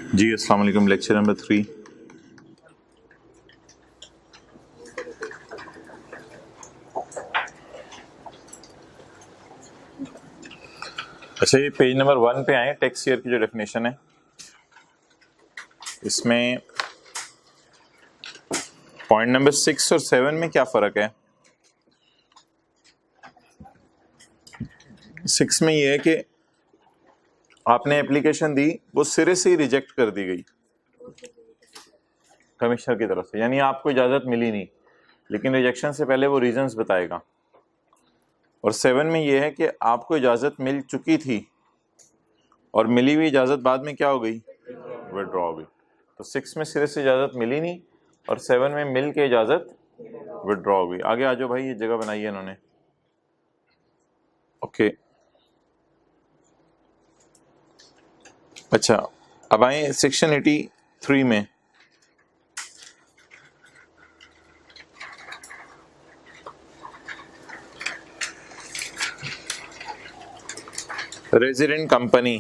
जी अस्सलाम वालेकुम। Lecture number 3। अच्छा, ये पेज नंबर 1 पे आए। टैक्स ईयर की जो डेफिनेशन है इसमें पॉइंट नंबर 6 और 7 में क्या फ़र्क है। 6 में ये है कि आपने एप्लीकेशन दी, वो सिरे से ही रिजेक्ट कर दी गई कमिश्नर की तरफ से, यानी आपको इजाज़त मिली नहीं, लेकिन रिजेक्शन से पहले वो रीजंस बताएगा। और 7 में ये है कि आपको इजाज़त मिल चुकी थी और मिली हुई इजाज़त बाद में क्या हो गई, विड्रॉ हो गई। तो 6 में सिरे से इजाज़त मिली नहीं और 7 में मिल के इजाज़त विड्रॉ हो गई। आगे आ जाओ भाई, ये जगह बनाई है इन्होंने। ओके, अच्छा अब आए सेक्शन 83 में। Resident company.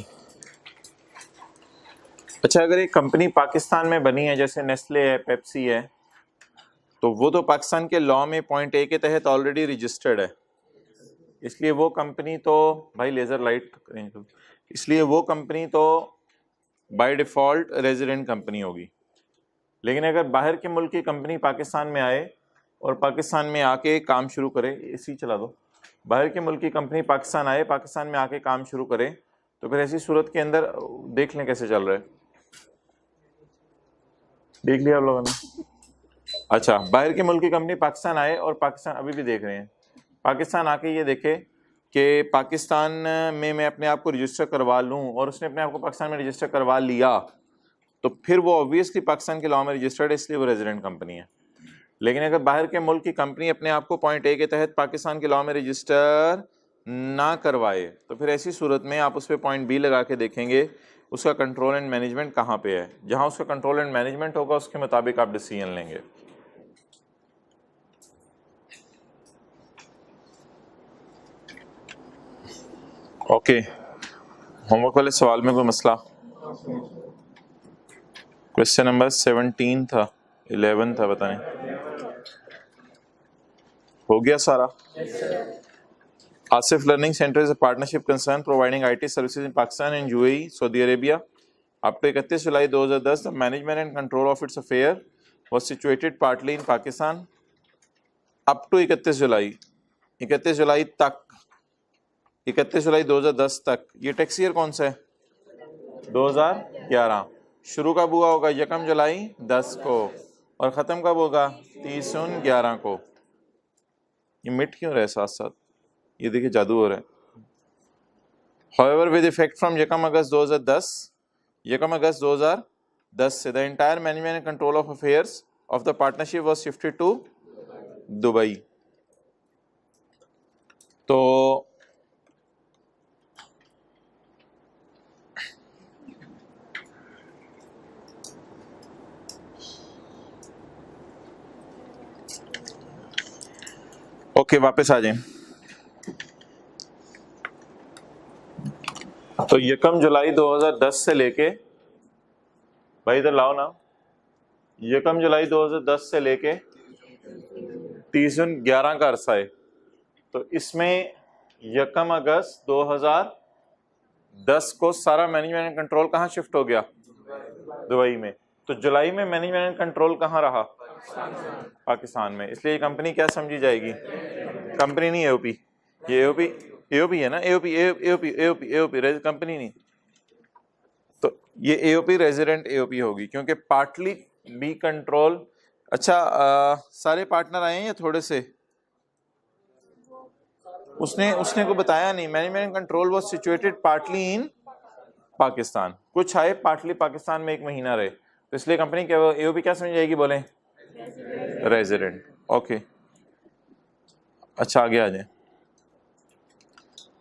अच्छा, अगर एक कंपनी पाकिस्तान में बनी है, जैसे नेस्ले है, पेप्सी है, तो वो तो पाकिस्तान के लॉ में पॉइंट ए के तहत ऑलरेडी रजिस्टर्ड है, इसलिए वो कंपनी तो भाई लेजर लाइट करेंगे, इसलिए वो कंपनी तो बाय डिफ़ॉल्ट रेजिडेंट कंपनी होगी। लेकिन अगर बाहर के मुल्क की कंपनी पाकिस्तान में आए और पाकिस्तान में आके काम शुरू करे, इसी चला दो, बाहर के मुल्क की कंपनी पाकिस्तान आए, पाकिस्तान में आके काम शुरू करे, तो फिर ऐसी सूरत के अंदर देख लें कैसे चल रहा है। देख लिया आप लोगों ने? अच्छा, बाहर के मुल्क की कंपनी पाकिस्तान आए और पाकिस्तान अभी भी देख रहे हैं, पाकिस्तान आके ये देखे कि पाकिस्तान में मैं अपने आप को रजिस्टर करवा लूँ, और उसने अपने आप को पाकिस्तान में रजिस्टर करवा लिया, तो फिर वो ऑब्वियसली पाकिस्तान के लॉ में रजिस्टर्ड है, इसलिए वो रेजिडेंट कंपनी है। लेकिन अगर बाहर के मुल्क की कंपनी अपने आप को पॉइंट ए के तहत पाकिस्तान के लॉ में रजिस्टर ना करवाए, तो फिर ऐसी सूरत में आप उस पर पॉइंट बी लगा के देखेंगे उसका कंट्रोल एंड मैनेजमेंट कहाँ पे है। जहाँ उसका कंट्रोल एंड मैनेजमेंट होगा उसके मुताबिक आप डिसीजन लेंगे। ओके, होमवर्क वाले सवाल में कोई मसला? क्वेश्चन नंबर 17 था, 11 था, पता नहीं, हो गया सारा? Asif Learning Center is a partnership concern providing IT services in Pakistan and UAE, Saudi Arabia. Up to 31 July 2010, the management and control of its affair was situated partly in Pakistan. Up to 31 जुलाई, 31 जुलाई तक, 31 जुलाई 2010 तक, ये tax year कौन सा है? 2011। शुरू कब हुआ होगा? 1 जुलाई 10 को, और ख़त्म कब होगा? 30/11 को। ये मिट क्यों रहा है साथ साथ? ये देखिए जादू हो रहा है। However, with effect from 1 अगस्त 2010, 1 अगस्त 2010 से the entire management and control of affairs of the partnership was shifted to Dubai. तो ओके, वापस आ जाएं। तो 1 जुलाई 2010 से लेके, भाई इधर लाओ ना, 1 जुलाई 2010 से लेके 30/11 का अरसा है। तो इसमें 1 अगस्त 2010 को सारा मैनेजमेंट एंड कंट्रोल कहाँ शिफ्ट हो गया? दुबई में। तो जुलाई में मैनेजमेंट एंड कंट्रोल कहाँ रहा? पाकिस्तान में। इसलिए ये कंपनी क्या समझी जाएगी? कंपनी नहीं, एओपी। ये एओपी है ना, एओपी कंपनी नहीं। तो ये एओपी रेजिडेंट एओपी होगी, क्योंकि पार्टली बी कंट्रोल। अच्छा, सारे पार्टनर आए हैं या थोड़े से? उसने को बताया नहीं। Management control was situated partly in Pakistan, कुछ आए पार्टली पाकिस्तान में 1 महीना रहे, तो इसलिए कंपनी क्या एओपी क्या समझ जाएगी? बोले रेजिडेंट। ओके, अच्छा आगे आ जाए।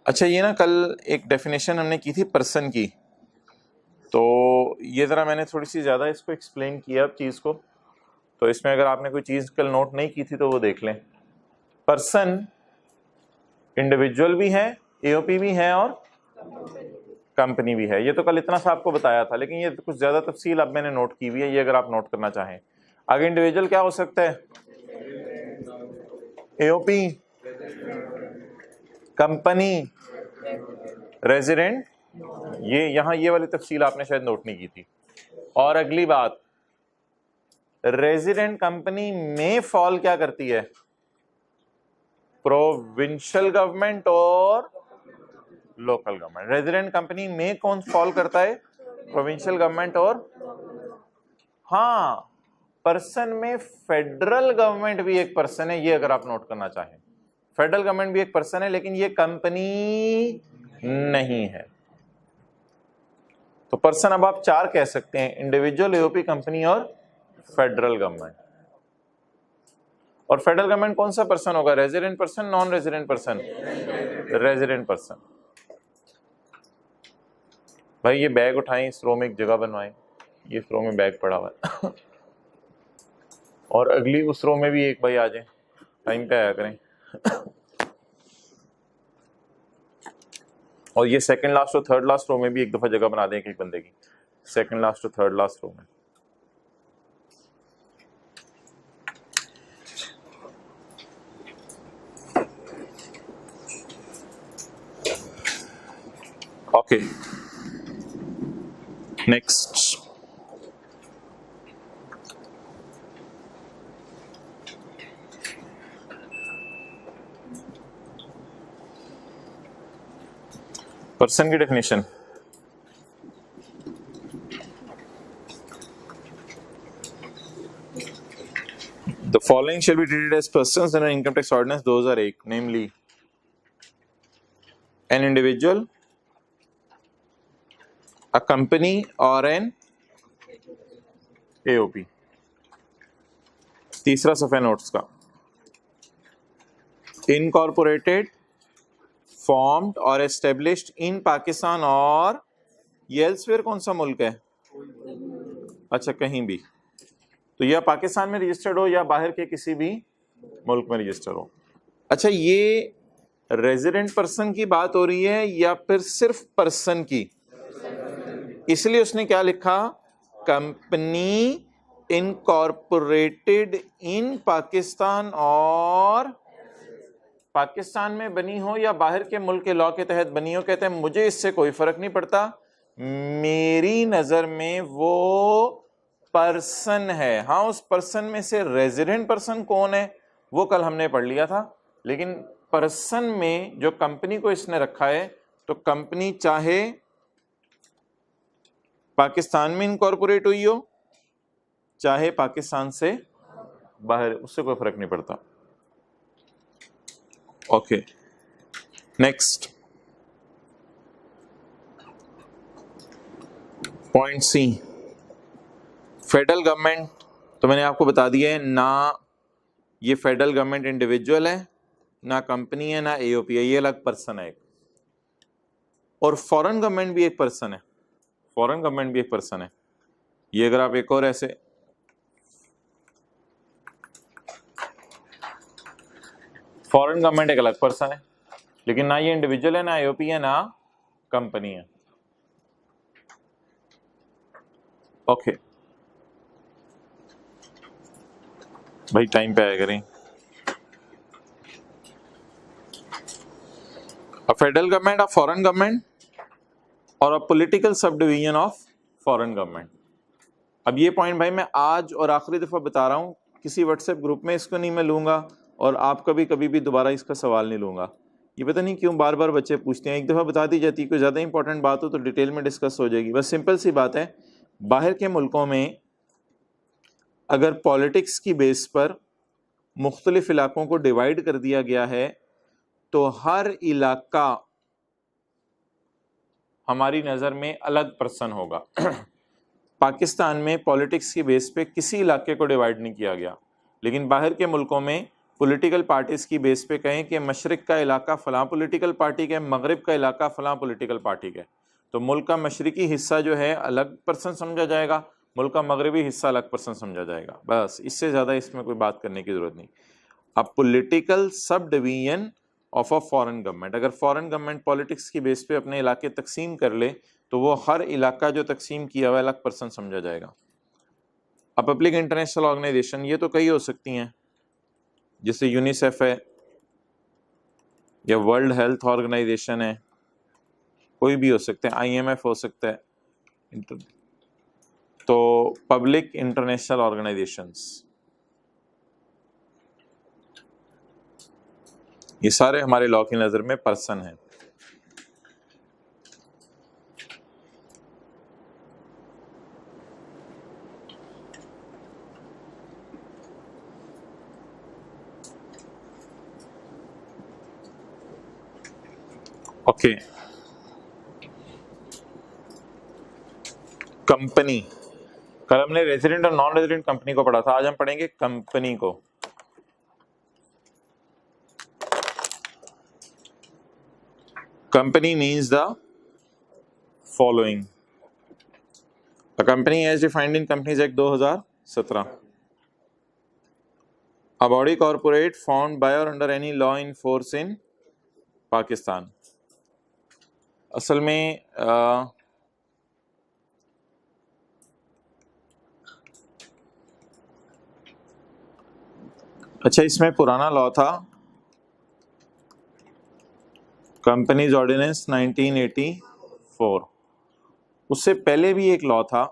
अच्छा, ये ना कल एक डेफिनेशन हमने की थी पर्सन की, तो ये ज़रा मैंने थोड़ी सी ज़्यादा इसको एक्सप्लेन किया अब चीज़ को, तो इसमें अगर आपने कोई चीज़ कल नोट नहीं की थी तो वो देख लें। पर्सन इंडिविजुअल भी है, एओपी भी है, और कंपनी भी है। ये तो कल इतना सा आपको बताया था, लेकिन ये कुछ ज्यादा तफसील अब मैंने नोट की हुई है, ये अगर आप नोट करना चाहें। आगे इंडिविजुअल क्या हो सकता है? AOP, company, resident. ये यहां ये वाली तफसील आपने शायद नोट नहीं की थी। और अगली बात, रेजिडेंट कंपनी में फॉल क्या करती है? प्रोविंशियल गवर्नमेंट और लोकल गवर्नमेंट। रेजिडेंट कंपनी में कौन फॉल करता है? प्रोविंशियल गवर्नमेंट और, हाँ, पर्सन में फेडरल गवर्नमेंट भी एक पर्सन है, ये अगर आप नोट करना चाहें। फेडरल गवर्नमेंट भी एक पर्सन है, लेकिन ये कंपनी नहीं है। तो पर्सन अब आप चार कह सकते हैं, इंडिविजुअल, एओपी, कंपनी और फेडरल गवर्नमेंट। और फेडरल गवर्नमेंट कौन सा पर्सन होगा? Resident person, non resident person? Resident person. भाई ये बैग उठाएं, इस रो में एक जगह बनवाएं, ये इस रो में बैग पड़ा हुआ है और अगली उस रो में भी एक भाई आ जाए, टाइम पे आया करें और ये सेकंड लास्ट और थर्ड लास्ट रो में भी एक दफा जगह बना दें एक बंदे की, सेकंड लास्ट और थर्ड लास्ट रो में। Okay, next. पर्सन की definition, the following shall be treated as persons under income tax ordinance. Those are eight, namely an individual, a company or an AOP। तीसरा सफे notes का, incorporated, formed और established in Pakistan और ये elsewhere कौन सा मुल्क है? अच्छा, कहीं भी, तो या पाकिस्तान में रजिस्टर्ड हो या बाहर के किसी भी मुल्क में रजिस्टर्ड हो। अच्छा, ये रेजिडेंट पर्सन की बात हो रही है या फिर सिर्फ पर्सन की? इसलिए उसने क्या लिखा? कंपनी इनकॉर्पोरेटेड इन पाकिस्तान और पाकिस्तान में बनी हो या बाहर के मुल्क के लॉ के तहत बनी हो। कहते हैं मुझे इससे कोई फर्क नहीं पड़ता, मेरी नजर में वो पर्सन है। हाँ, उस पर्सन में से रेजिडेंट पर्सन कौन है वो कल हमने पढ़ लिया था, लेकिन पर्सन में जो कंपनी को इसने रखा है, तो कंपनी चाहे पाकिस्तान में इनकॉर्पोरेट हुई हो चाहे पाकिस्तान से बाहर, उससे कोई फर्क नहीं पड़ता। Okay, next point C, federal government. तो मैंने आपको बता दिया है ना, ये फेडरल गवर्नमेंट इंडिविजुअल है, ना कंपनी है, ना एओपी है, ये अलग पर्सन है एक। और फॉरेन गवर्नमेंट भी एक पर्सन है, फॉरेन गवर्नमेंट भी एक पर्सन है। ये अगर आप एक और ऐसे, फॉरेन गवर्नमेंट एक अलग पर्सन है, लेकिन ना ये इंडिविजुअल है, ना एओपी है, ना कंपनी है। ओके भाई, टाइम पे आया करें। A federal government, a foreign government और a political subdivision of foreign government. अब ये पॉइंट भाई मैं आज और आखिरी दफा बता रहा हूं, किसी व्हाट्सएप ग्रुप में इसको नहीं मैं लूंगा और आप कभी भी दोबारा इसका सवाल नहीं लूंगा। ये पता नहीं क्यों बार बार बच्चे पूछते हैं, एक दफा बता दी जाती है, कोई ज्यादा इंपॉर्टेंट बात हो तो डिटेल में डिस्कस हो जाएगी। बस सिंपल सी बात है, बाहर के मुल्कों में अगर पॉलिटिक्स की बेस पर मुख्तलिफ इलाकों को डिवाइड कर दिया गया है, तो हर इलाका हमारी नज़र में अलग पर्सन होगा। पाकिस्तान में पॉलिटिक्स की बेस पे किसी इलाके को डिवाइड नहीं किया गया, लेकिन बाहर के मुल्कों में पॉलिटिकल पार्टीज़ की बेस पे कहें कि मशरिक का इलाका फ़लाँ पॉलिटिकल पार्टी का, मगरिब का इलाका फ़लाँ पॉलिटिकल पार्टी का, तो मुल्क का मशरिकी हिस्सा जो है अलग पर्सन समझा जाएगा, मुल्क का मगरबी हिस्सा अलग पर्सन समझा जाएगा। बस, इससे ज़्यादा इसमें कोई बात करने की ज़रूरत नहीं। अब political subdivision of a foreign government. अगर फॉरेन गवर्नमेंट पॉलिटिक्स की बेस पे अपने इलाके तकसीम कर ले तो वो हर इलाका जो तकसीम किया हुआ अलग पर्सन समझा जाएगा। अब पब्लिक इंटरनेशनल ऑर्गेनाइजेशन ये तो कई हो सकती हैं, जैसे यूनिसेफ है या वर्ल्ड हेल्थ ऑर्गेनाइजेशन है, कोई भी हो सकते हैं, IMF हो सकता है। तो पब्लिक इंटरनेशनल ऑर्गेनाइजेशंस ये सारे हमारे लॉ की नज़र में पर्सन हैं। ओके, कंपनी, कल हमने रेजिडेंट और नॉन रेजिडेंट कंपनी को पढ़ा था, आज हम पढ़ेंगे कंपनी को। Company means the following, a company as defined in companies act 2017, a body corporate found by or under any law in force in Pakistan. असल में अच्छा, इसमें पुराना लॉ था कंपनीज ऑर्डिनेंस 1984, उससे पहले भी एक लॉ था,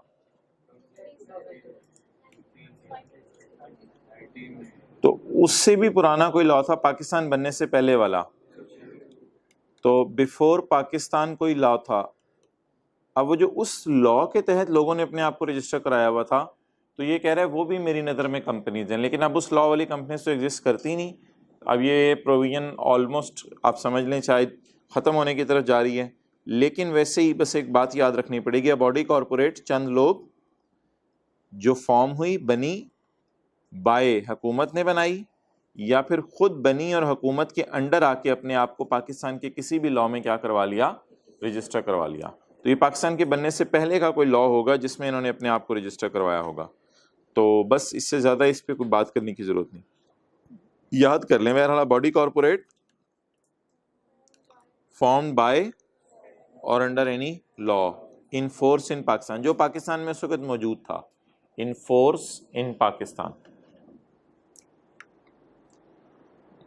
तो उससे भी पुराना कोई लॉ था पाकिस्तान बनने से पहले वाला, तो बिफोर पाकिस्तान कोई लॉ था। अब वो जो उस लॉ के तहत लोगों ने अपने आप को रजिस्टर कराया हुआ था, तो ये कह रहा है वो भी मेरी नज़र में कंपनीज हैं, लेकिन अब उस लॉ वाली कंपनीज तो एग्जिस्ट करती नहीं। अब ये प्रोविजन ऑलमोस्ट आप समझ लें शायद ख़त्म होने की तरफ जा रही है। लेकिन वैसे ही बस एक बात याद रखनी पड़ेगी, बॉडी कॉरपोरेट चंद लोग जो फॉर्म हुई, बनी बाय हुकूमत ने बनाई या फिर खुद बनी और हुकूमत के अंडर आके अपने आप को पाकिस्तान के किसी भी लॉ में क्या करवा लिया, रजिस्टर करवा लिया। तो ये पाकिस्तान के बनने से पहले का कोई लॉ होगा जिसमें इन्होंने अपने आप को रजिस्टर करवाया होगा। तो बस इससे ज़्यादा इस पर कोई बात करने की ज़रूरत नहीं, याद कर लें। बहरहाल body corporate formed by or under any law in force in Pakistan, जो पाकिस्तान में उस वक्त मौजूद था, इन फोर्स इन पाकिस्तान।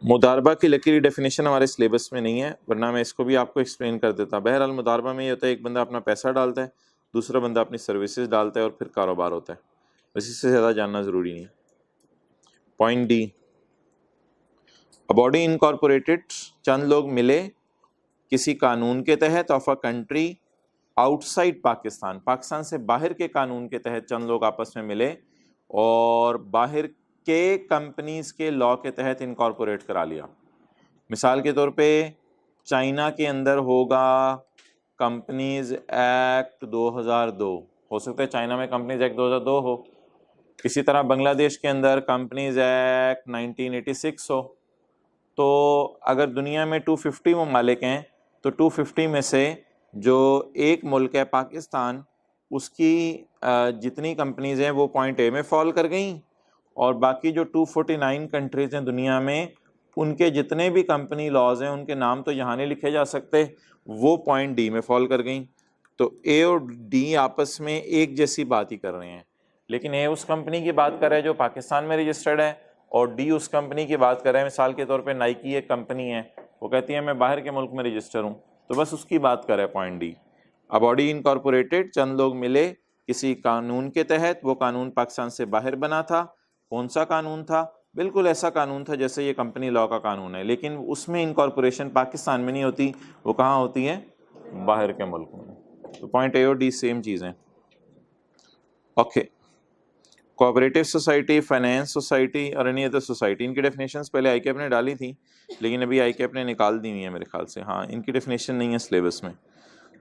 मुदारबा की लकीरी डेफिनेशन हमारे सिलेबस में नहीं है, वरना मैं इसको भी आपको एक्सप्लेन कर देता। बहरहाल मुदारबा में ये होता है एक बंदा अपना पैसा डालता है, दूसरा बंदा अपनी सर्विसेज डालता है और फिर कारोबार होता है। बस इससे ज़्यादा जानना ज़रूरी नहीं। Point D, a body incorporated, चंद लोग मिले किसी कानून के तहत of a country outside Pakistan, Pakistan से बाहर के कानून के तहत चंद लोग आपस में मिले और बाहर के कंपनीज के लॉ के तहत इनकॉर्पोरेट करा लिया। मिसाल के तौर पे चाइना के अंदर होगा कंपनीज एक्ट 2002, हो सकता है चाइना में कंपनीज एक्ट 2002 हो। इसी तरह बांग्लादेश के अंदर कंपनीज एक्ट 1986 हो। तो अगर दुनिया में 250 ममालिक हैं तो 250 में से जो एक मुल्क है पाकिस्तान, उसकी जितनी कंपनीज हैं वो पॉइंट ए में फॉल कर गई, और बाकी जो 249 कंट्रीज हैं दुनिया में, उनके जितने भी कंपनी लॉज हैं उनके नाम तो यहाँ नहीं लिखे जा सकते, वो पॉइंट डी में फॉल कर गई। तो ए और डी आपस में एक जैसी बात ही कर रहे हैं, लेकिन ए उस कंपनी की बात कर रहा है जो पाकिस्तान में रजिस्टर्ड है, और डी उस कंपनी की बात कर रहे हैं। मिसाल के तौर पे नाइकी एक कंपनी है, वो कहती है मैं बाहर के मुल्क में रजिस्टर हूँ, तो बस उसकी बात कर रहा है point D. A body incorporated, चंद लोग मिले किसी कानून के तहत, वो कानून पाकिस्तान से बाहर बना था। कौन सा कानून था? बिल्कुल ऐसा कानून था जैसे ये कंपनी लॉ का कानून है, लेकिन उसमें इनकॉर्पोरेशन पाकिस्तान में नहीं होती, वो कहाँ होती है? बाहर के मुल्क में। तो पॉइंट ए और डी सेम चीज़ है। Okay, cooperative society, finance society और एनी अदर सोसाइटी, इनकी डेफिनेशंस पहले आई कैप ने डाली थी, लेकिन अभी आई कैप ने निकाल दी हुई है मेरे ख्याल से। हाँ, इनकी डेफिनेशन नहीं है सिलेबस में,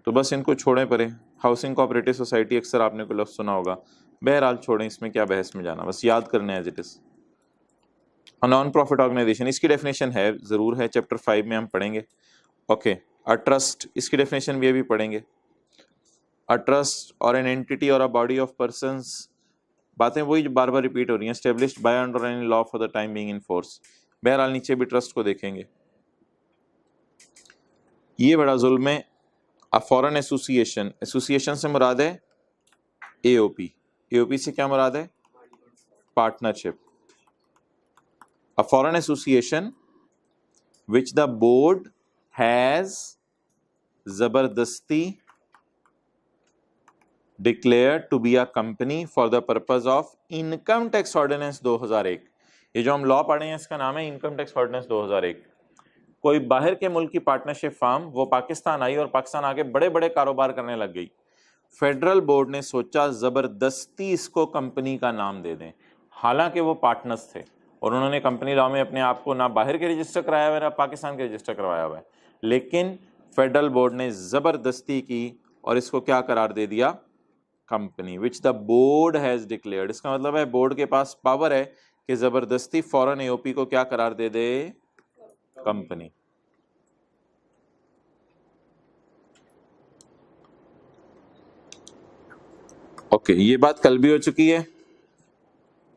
तो बस इनको छोड़ें परे। हाउसिंग कोऑपरेटिव सोसाइटी अक्सर आपने को लफ्ज़ सुना होगा, बहरहाल छोड़ें, इसमें क्या बहस में जाना, बस याद करने as it is. Non profit organisation, इसकी डेफिनेशन है, ज़रूर है, चैप्टर 5 में हम पढ़ेंगे। ओके, अ ट्रस्ट, इसकी डेफिनेशन भी अभी पढ़ेंगे। अ ट्रस्ट और एन एंटिटी और अ बॉडी ऑफ पर्संस, बातें वही जो बार बार रिपीट हो रही हैं। Established by under any law for the time being in force, बहरहाल नीचे भी ट्रस्ट को देखेंगे। ये बड़ा जुल्म है। अ फॉरेन एसोसिएशन, एसोसिएशन से मुराद है एओपी, एओपी से क्या मुराद है? Partnership. A foreign association which the board has जबरदस्ती declare to be a company for the purpose of income tax ordinance 2001। ये जो हम लॉ पढ़े हैं इसका नाम है इनकम टैक्स ऑर्डिनेंस 2001। कोई बाहर के मुल्क की पार्टनरशिप फार्म वो पाकिस्तान आई और पाकिस्तान आके बड़े बड़े कारोबार करने लग गई। फेडरल बोर्ड ने सोचा जबरदस्ती इसको कंपनी का नाम दे दें, हालांकि वो पार्टनर्स थे और उन्होंने कंपनी लॉ में अपने आप को ना बाहर के रजिस्टर कराया हुआ है ना पाकिस्तान के रजिस्टर करवाया हुआ है, लेकिन फेडरल बोर्ड ने जबरदस्ती की और इसको क्या करार दे दिया? Company. Which the board has declared, इसका मतलब है बोर्ड के पास पावर है कि जबरदस्ती फॉरेन एओपी को क्या करार दे दे? कंपनी। ओके, ये बात कल भी हो चुकी है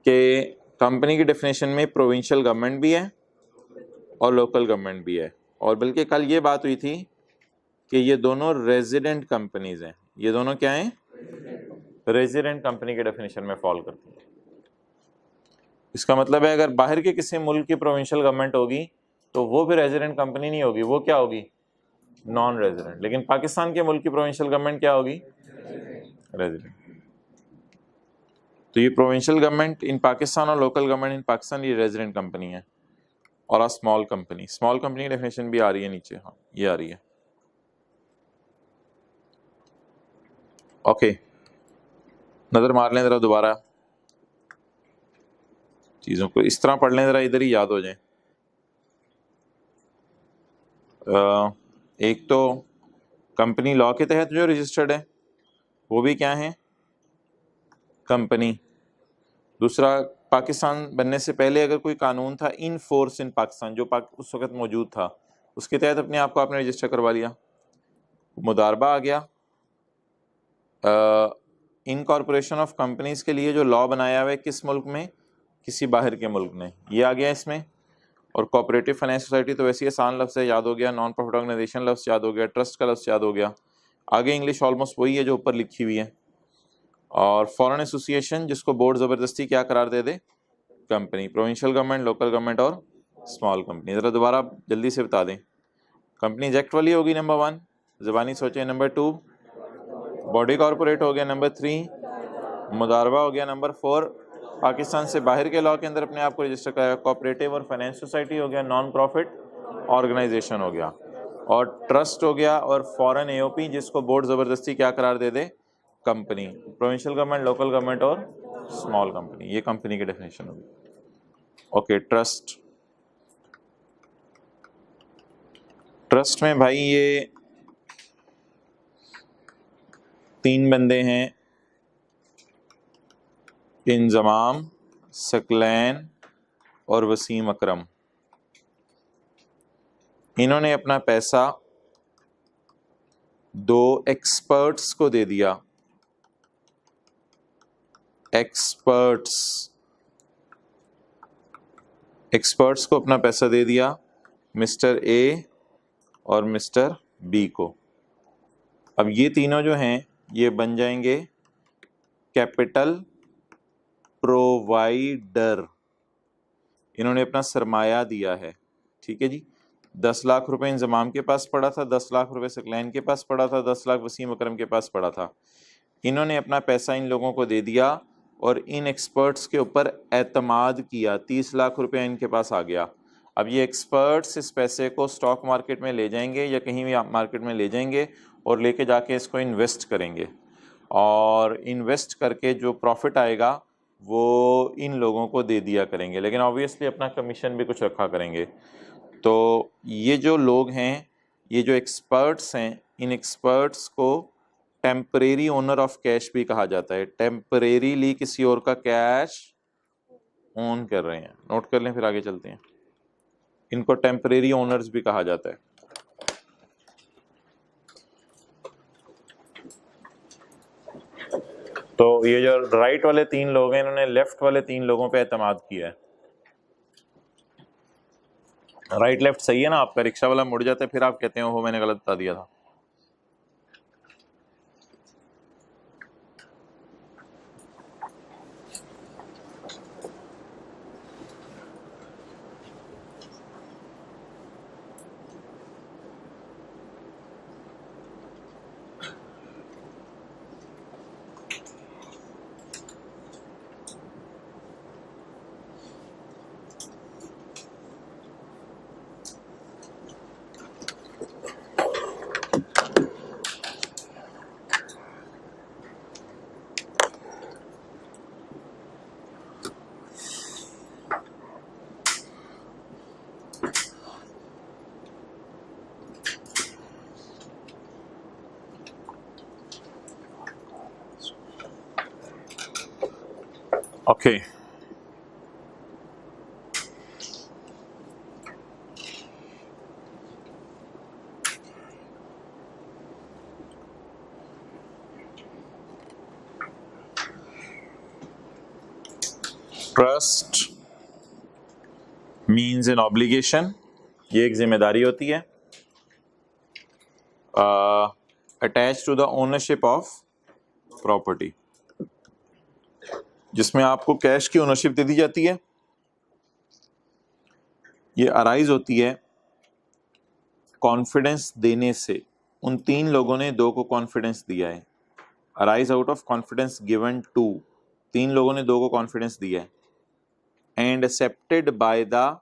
कि कंपनी की डेफिनेशन में प्रोविंशियल गवर्नमेंट भी है और लोकल गवर्नमेंट भी है, और बल्कि कल ये बात हुई थी कि ये दोनों रेजिडेंट कंपनीज हैं। ये दोनों क्या हैं? रेजिडेंट कंपनी के डेफिनेशन में फॉल करती है। इसका मतलब है अगर बाहर के किसी मुल्क की प्रोविंशियल गवर्नमेंट होगी तो वो भी रेजिडेंट कंपनी नहीं होगी, वो क्या होगी? Non resident. लेकिन पाकिस्तान के मुल्क की प्रोविंशियल गवर्नमेंट क्या होगी? रेजिडेंट। तो ये प्रोविंशियल गवर्नमेंट इन पाकिस्तान और लोकल गवर्नमेंट इन पाकिस्तान ये रेजिडेंट कंपनी है। और स्मॉल कंपनी, स्मॉल कंपनी की डेफिनेशन भी आ रही है नीचे, हाँ ये आ रही है। ओके, नजर मार लें जरा दोबारा, चीजों को इस तरह पढ़ लें जरा इधर ही याद हो जाए। एक तो कंपनी लॉ के तहत जो रजिस्टर्ड है वो भी क्या है? कंपनी। दूसरा, पाकिस्तान बनने से पहले अगर कोई कानून था इन फोर्स इन पाकिस्तान जो उस वक्त मौजूद था, उसके तहत अपने आप को आपने रजिस्टर करवा लिया। मुदारबा आ गया। इनकॉर्पोरेशन ऑफ कंपनीज के लिए जो लॉ बनाया हुआ है किस मुल्क में? किसी बाहर के मुल्क में, ये आ गया इसमें। और कोऑपरेटिव फाइनेंस सोसाइटी तो वैसे ही आसान लफ्ज़ है, याद हो गया। नॉन प्रॉफिट ऑर्गेनाइजेशन लफ्ज़ याद हो गया, ट्रस्ट का लफ्ज़ याद हो गया। आगे इंग्लिश ऑलमोस्ट वही है जो ऊपर लिखी हुई है। और फॉरेन एसोसिएशन जिसको बोर्ड ज़बरदस्ती क्या करार दे दे? Company. Provincial government, local government और स्मॉल कंपनी। ज़रा दोबारा जल्दी से बता दें। कंपनीज एक्ट वाली होगी नंबर 1, ज़बानी सोचें। नंबर 2 बॉडी कॉर्पोरेट हो गया। नंबर 3 मुदारबा हो गया। नंबर 4 पाकिस्तान से बाहर के लॉ के अंदर अपने आप को रजिस्टर कराया। कोऑपरेटिव और फाइनेंस सोसाइटी हो गया। नॉन प्रॉफिट ऑर्गेनाइजेशन हो गया। और ट्रस्ट हो गया। और फॉरेन एओपी जिसको बोर्ड ज़बरदस्ती क्या करार दे दे? Company. Provincial government, local government और स्मॉल कंपनी, ये कंपनी की डेफिनेशन होगी। Okay, trust. ट्रस्ट में भाई ये 3 बंदे हैं, इंजमाम, सकलैन और वसीम अकरम। इन्होंने अपना पैसा 2 एक्सपर्ट्स को दे दिया। एक्सपर्ट्स को अपना पैसा दे दिया, मिस्टर ए और मिस्टर बी को। अब ये तीनों जो हैं ये बन जाएंगे कैपिटल प्रोवाइडर। इन्होंने अपना सरमाया दिया है, ठीक है जी। 10 लाख रुपए इंजमाम के पास पड़ा था, 10 लाख रुपए सकलैन के पास पड़ा था, 10 लाख वसीम अकरम के पास पड़ा था। इन्होंने अपना पैसा इन लोगों को दे दिया और इन एक्सपर्ट्स के ऊपर एतमाद किया। 30 लाख रुपए इनके पास आ गया। अब ये एक्सपर्ट्स इस पैसे को स्टॉक मार्केट में ले जाएंगे या कहीं भी मार्केट में ले जाएंगे और लेके जाके इसको इन्वेस्ट करेंगे, और इन्वेस्ट करके जो प्रॉफिट आएगा वो इन लोगों को दे दिया करेंगे, लेकिन ऑब्वियसली अपना कमीशन भी कुछ रखा करेंगे। तो ये जो लोग हैं, ये जो एक्सपर्ट्स हैं, इन एक्सपर्ट्स को टेम्परेरी ओनर ऑफ कैश भी कहा जाता है। टेम्परेरीली किसी और का कैश ओन कर रहे हैं, नोट कर लें, फिर आगे चलते हैं। इनको टेम्परेरी ओनर्स भी कहा जाता है। तो ये जो राइट वाले 3 लोग हैं, इन्होंने लेफ्ट वाले 3 लोगों पे एतमाद किया है। राइट लेफ्ट सही है ना आपका, रिक्शा वाला मुड़ जाता है फिर आप कहते हो मैंने गलत बता दिया था। Okay trust means an obligation, ये एक जिम्मेदारी होती है attach to the ownership of property, जिसमें आपको कैश की ओनरशिप दे दी जाती है। ये अराइज होती है कॉन्फिडेंस देने से। उन तीन लोगों ने दो को कॉन्फिडेंस दिया है, arise out of confidence given to, तीन लोगों ने दो को कॉन्फिडेंस दिया है, and accepted by the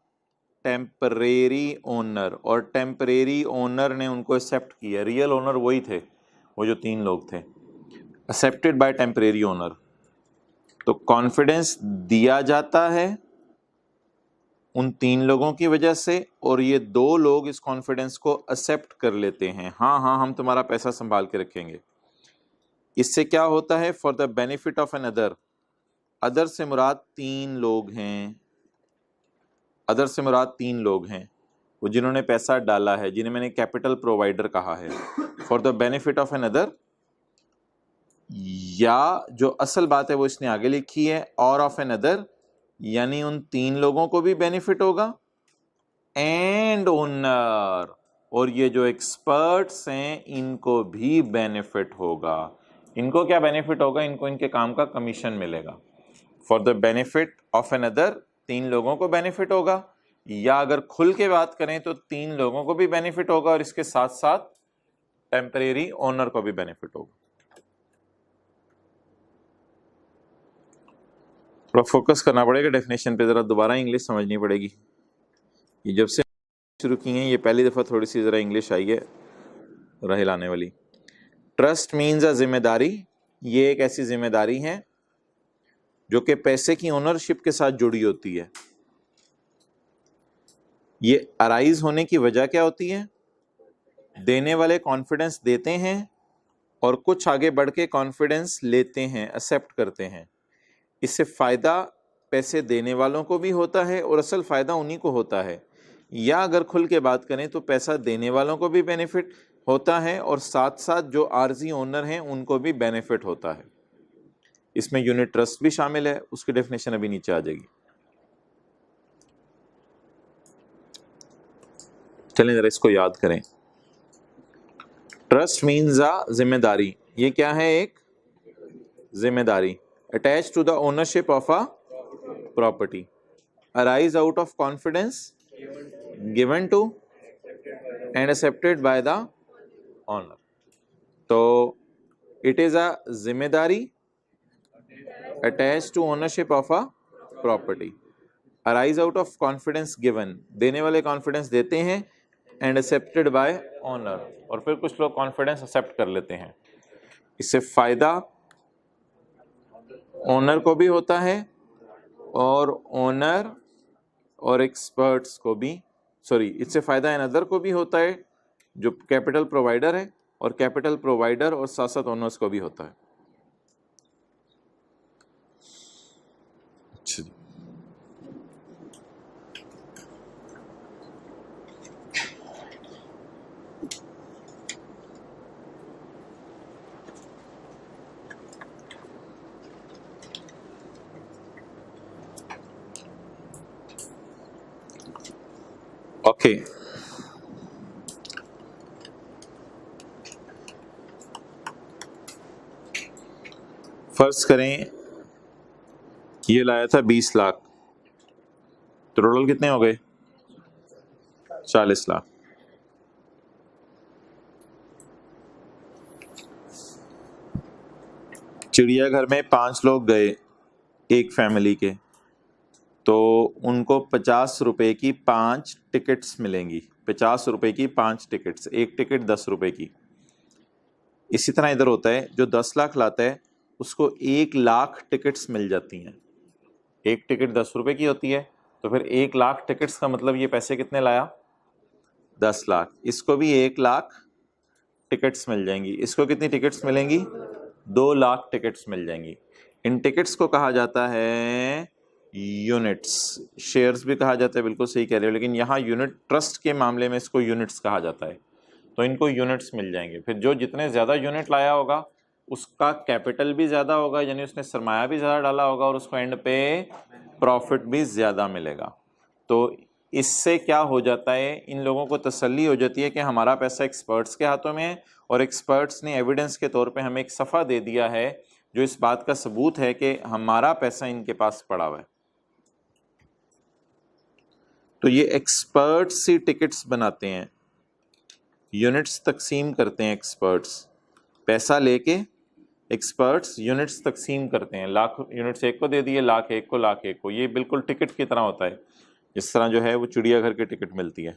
temporary owner, और टेम्परेरी ओनर ने उनको एक्सेप्ट किया, रियल ओनर वही थे, वो जो तीन लोग थे, एक्सेप्टेड बाय टेम्परेरी ओनर। तो कॉन्फिडेंस दिया जाता है उन तीन लोगों की वजह से, और ये दो लोग इस कॉन्फिडेंस को एक्सेप्ट कर लेते हैं, हाँ हाँ हम तुम्हारा पैसा संभाल के रखेंगे। इससे क्या होता है, for the benefit of another, other से मुराद तीन लोग हैं, अदर से मुराद तीन लोग हैं वो जिन्होंने पैसा डाला है, जिन्हें मैंने कैपिटल प्रोवाइडर कहा है। For the benefit of another, या जो असल बात है वो इसने आगे लिखी है, और ऑफ एन अदर, यानी उन तीन लोगों को भी बेनिफिट होगा, एंड ओनर, और ये जो एक्सपर्ट्स हैं इनको भी बेनिफिट होगा। इनको क्या बेनिफिट होगा, इनको इनके काम का कमीशन मिलेगा। For the benefit of another, तीन लोगों को बेनिफिट होगा, या अगर खुल के बात करें तो तीन लोगों को भी बेनिफिट होगा और इसके साथ साथ टेम्परेरी ओनर को भी बेनिफिट होगा। थोड़ा फोकस करना पड़ेगा डेफिनेशन पे, जरा दोबारा इंग्लिश समझनी पड़ेगी। ये जब से शुरू की हैं ये पहली दफ़ा थोड़ी सी ज़रा इंग्लिश आई है राह लाने वाली। ट्रस्ट मीन्स अ जिम्मेदारी, ये एक ऐसी जिम्मेदारी है जो कि पैसे की ओनरशिप के साथ जुड़ी होती है। ये अराइज होने की वजह क्या होती है, देने वाले कॉन्फिडेंस देते हैं और कुछ आगे बढ़ के कॉन्फिडेंस लेते हैं, एक्सेप्ट करते हैं। इससे फ़ायदा पैसे देने वालों को भी होता है और असल फ़ायदा उन्हीं को होता है, या अगर खुल के बात करें तो पैसा देने वालों को भी बेनिफिट होता है और साथ साथ जो आर्जी ओनर हैं उनको भी बेनिफिट होता है। इसमें यूनिट ट्रस्ट भी शामिल है, उसकी डेफिनेशन अभी नीचे आ जाएगी। चलें जरा इसको याद करें। ट्रस्ट मीन्स अ जिम्मेदारी, ये क्या है, एक जिम्मेदारी attach to the ownership of a property, arise out of confidence given to and accepted by the owner. तो इट इज अ जिम्मेदारी attach to ownership of a property, arise out of confidence given, देने वाले confidence देते हैं, and accepted bye owner, और फिर कुछ लोग कॉन्फिडेंस एक्सेप्ट कर लेते हैं। इससे फायदा ओनर को भी होता है और ओनर और एक्सपर्ट्स को भी, सॉरी, इससे फायदा इन अदर को भी होता है जो कैपिटल प्रोवाइडर है, और कैपिटल प्रोवाइडर और साथ साथ ओनर्स को भी होता है। अच्छा, ओके ओके, फर्ज करें ये लाया था 20 लाख, तो टोटल कितने हो गए? 40 लाख। चिड़ियाघर में 5 लोग गए एक फैमिली के, तो उनको 50 रुपए की 5 टिकट्स मिलेंगी। 50 रुपए की 5 टिकट्स, एक टिकट 10 रुपए की। इसी तरह इधर होता है, जो 10 लाख लाता है उसको 1 लाख टिकट्स मिल जाती हैं। एक टिकट 10 रुपए की होती है, तो फिर 1 लाख टिकट्स का मतलब ये पैसे कितने लाया? 10 लाख। इसको भी 1 लाख टिकट्स मिल जाएंगी। इसको कितनी टिकट्स मिलेंगी? 2 लाख टिकट्स मिल जाएंगी। इन टिकट्स को कहा जाता है यूनिट्स। शेयर्स भी कहा जाता है, बिल्कुल सही कह रहे हो, लेकिन यहाँ यूनिट ट्रस्ट के मामले में इसको यूनिट्स कहा जाता है। तो इनको यूनिट्स मिल जाएंगे। फिर जो जितने ज़्यादा यूनिट लाया होगा उसका कैपिटल भी ज़्यादा होगा, यानी उसने सरमाया भी ज़्यादा डाला होगा, और उसको एंड पे प्रॉफिट भी ज़्यादा मिलेगा। तो इससे क्या हो जाता है, इन लोगों को तसल्ली हो जाती है कि हमारा पैसा एक्सपर्ट्स के हाथों में है, और एक्सपर्ट्स ने एविडेंस के तौर पे हमें एक सफ़ा दे दिया है जो इस बात का सबूत है कि हमारा पैसा इनके पास पड़ा हुआ है। तो ये एक्सपर्ट्स ही टिकट्स बनाते हैं, यूनिट्स तकसीम करते हैं। एक्सपर्ट्स पैसा लेके एक्सपर्ट्स यूनिट्स तकसीम करते हैं। लाख यूनिट्स एक को दे दिए, लाख एक को, लाख एक को। ये बिल्कुल टिकट की तरह होता है, जिस तरह जो है वो चिड़ियाघर की टिकट मिलती है।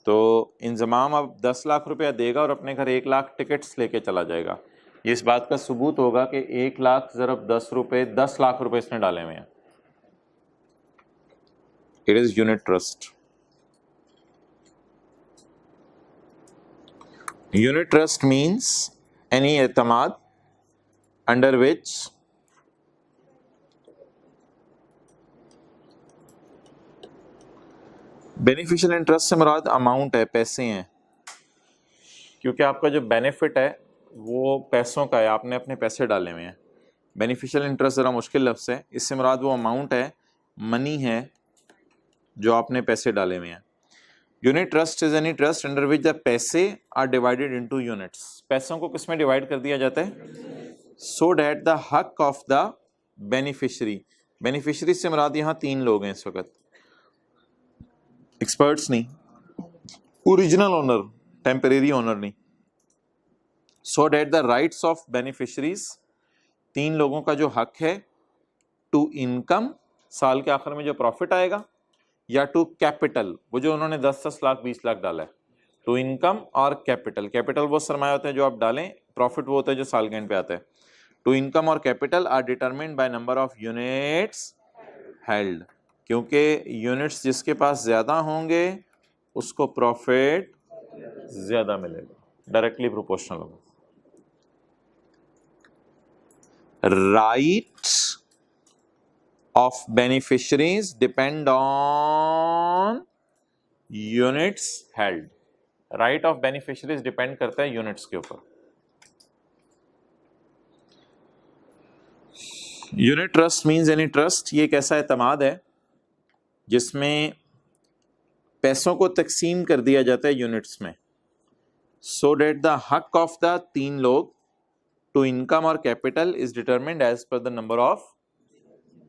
तो इंजमाम अब 10 लाख रुपया देगा और अपने घर 1 लाख टिकट्स लेके चला जाएगा। ये इस बात का सबूत होगा कि 1 लाख ज़रब 10 रुपये, 10 लाख रुपए इसने डाले हुए हैं। It is unit trust. Unit trust means any एतमाद अंडर विच बेनिफिशियल इंटरेस्ट से मुराद अमाउंट है, पैसे हैं, क्योंकि आपका जो बेनिफिट है वो पैसों का है, आपने अपने पैसे डाले हुए हैं। बेनिफिशियल इंटरेस्ट ज़रा मुश्किल लफ्ज़ है, इससे मुराद वो अमाउंट है, मनी है जो आपने पैसे डाले हुए हैं। Unit trust is any trust under which the पैसे आर डिवाइडेड इनटू यूनिट्स। पैसों को किस में डिवाइड कर दिया जाता है? सो डैट द हक ऑफ द बेनिफिशरी। बेनिफिशरी से मुराद यहाँ 3 लोग हैं इस वक्त, एक्सपर्ट्स नहीं, ओरिजिनल ओनर, टेम्परेरी ओनर नहीं। So that the rights of beneficiaries, 3 लोगों का जो हक है, टू इनकम, साल के आखिर में जो प्रॉफिट आएगा, या टू कैपिटल, वो जो उन्होंने 10-10 लाख 20 लाख डाला है। टू इनकम और कैपिटल। कैपिटल वो सरमाया होता है जो आप डालें, प्रॉफिट वो होता है जो साल के एंड पे आता है। टू इनकम और capital R determined by number of units held, क्योंकि यूनिट्स जिसके पास ज्यादा होंगे उसको प्रॉफिट ज्यादा मिलेगा, डायरेक्टली प्रोपोर्शनल होगा। Rights of beneficiaries depend on units held। right of beneficiaries depend करता है units के ऊपर। unit trust means any trust, ये एक ऐसा एतमाद है जिसमें पैसों को तकसीम कर दिया जाता है यूनिट्स में, so that the हक ऑफ द 3 लोग to income और capital is determined as per the number of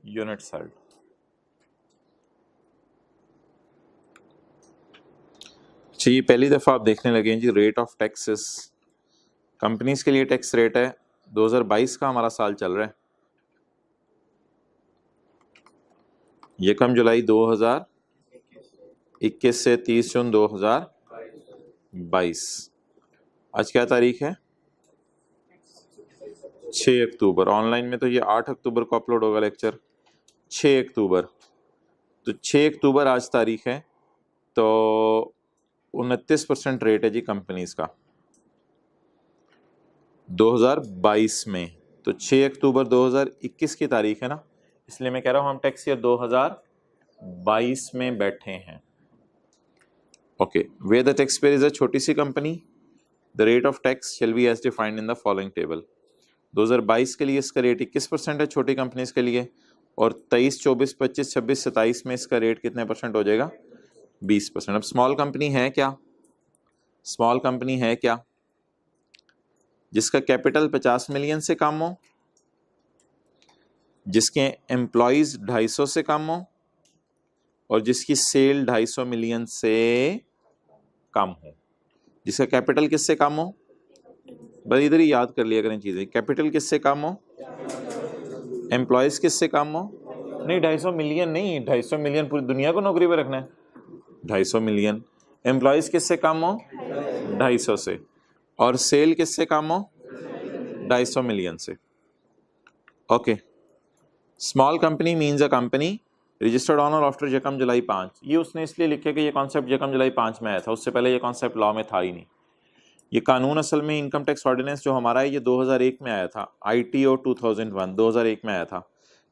units held. अच्छा, ये पहली दफा आप देखने लगे हैं जी रेट ऑफ टैक्सेस। कंपनीज के लिए टैक्स रेट है, 2022 का हमारा साल चल रहा है, 1 जुलाई 2021 से 30 जून 2022। आज क्या तारीख है? 6 अक्टूबर। ऑनलाइन में तो ये 8 अक्टूबर को अपलोड होगा लेक्चर, 6 अक्टूबर। तो 6 अक्टूबर आज तारीख है, तो 29% रेट है जी कंपनीज का 2022 में। तो 6 अक्टूबर 2021 की तारीख है ना, इसलिए मैं कह रहा हूँ हम टैक्स ईयर 2022 में बैठे हैं। Okay, where the tax payer is a छोटी सी company, the rate of tax shall be as defined in the following table. 2022 के लिए इसका रेट 21% है छोटी कंपनीज के लिए, और 23, 24, 25, 26, 27 में इसका रेट कितने परसेंट हो जाएगा? 20%। अब स्मॉल कंपनी है क्या? स्मॉल कंपनी है क्या? जिसका कैपिटल 50 मिलियन से कम हो, जिसके एम्प्लॉयज 250 से कम हो और जिसकी सेल 250 मिलियन से कम हो। जिसका कैपिटल किससे कम हो? बस इधर ही याद कर लिया करें चीजें। कैपिटल किससे कम हो? एम्प्लॉयज किससे कम हो? नहीं 250 मिलियन नहीं, 250 मिलियन पूरी दुनिया को नौकरी पर रखना है। 250 मिलियन। एम्प्लॉयज किससे कम हो? 250 से। और सेल किससे कम हो? 250 मिलियन से। Okay. Small company means a company registered on और आफ्टर यकम जुलाई 5। ये उसने इसलिए लिखे कि ये कॉन्सेप्ट यकम जुलाई 5 में आया था, उससे पहले ये कॉन्सेप्ट लॉ में था ही नहीं। ये कानून असल में इनकम टैक्स ऑर्डिनेंस जो हमारा है ये 2001 में आया था, ITO 2001 2001 में आया था।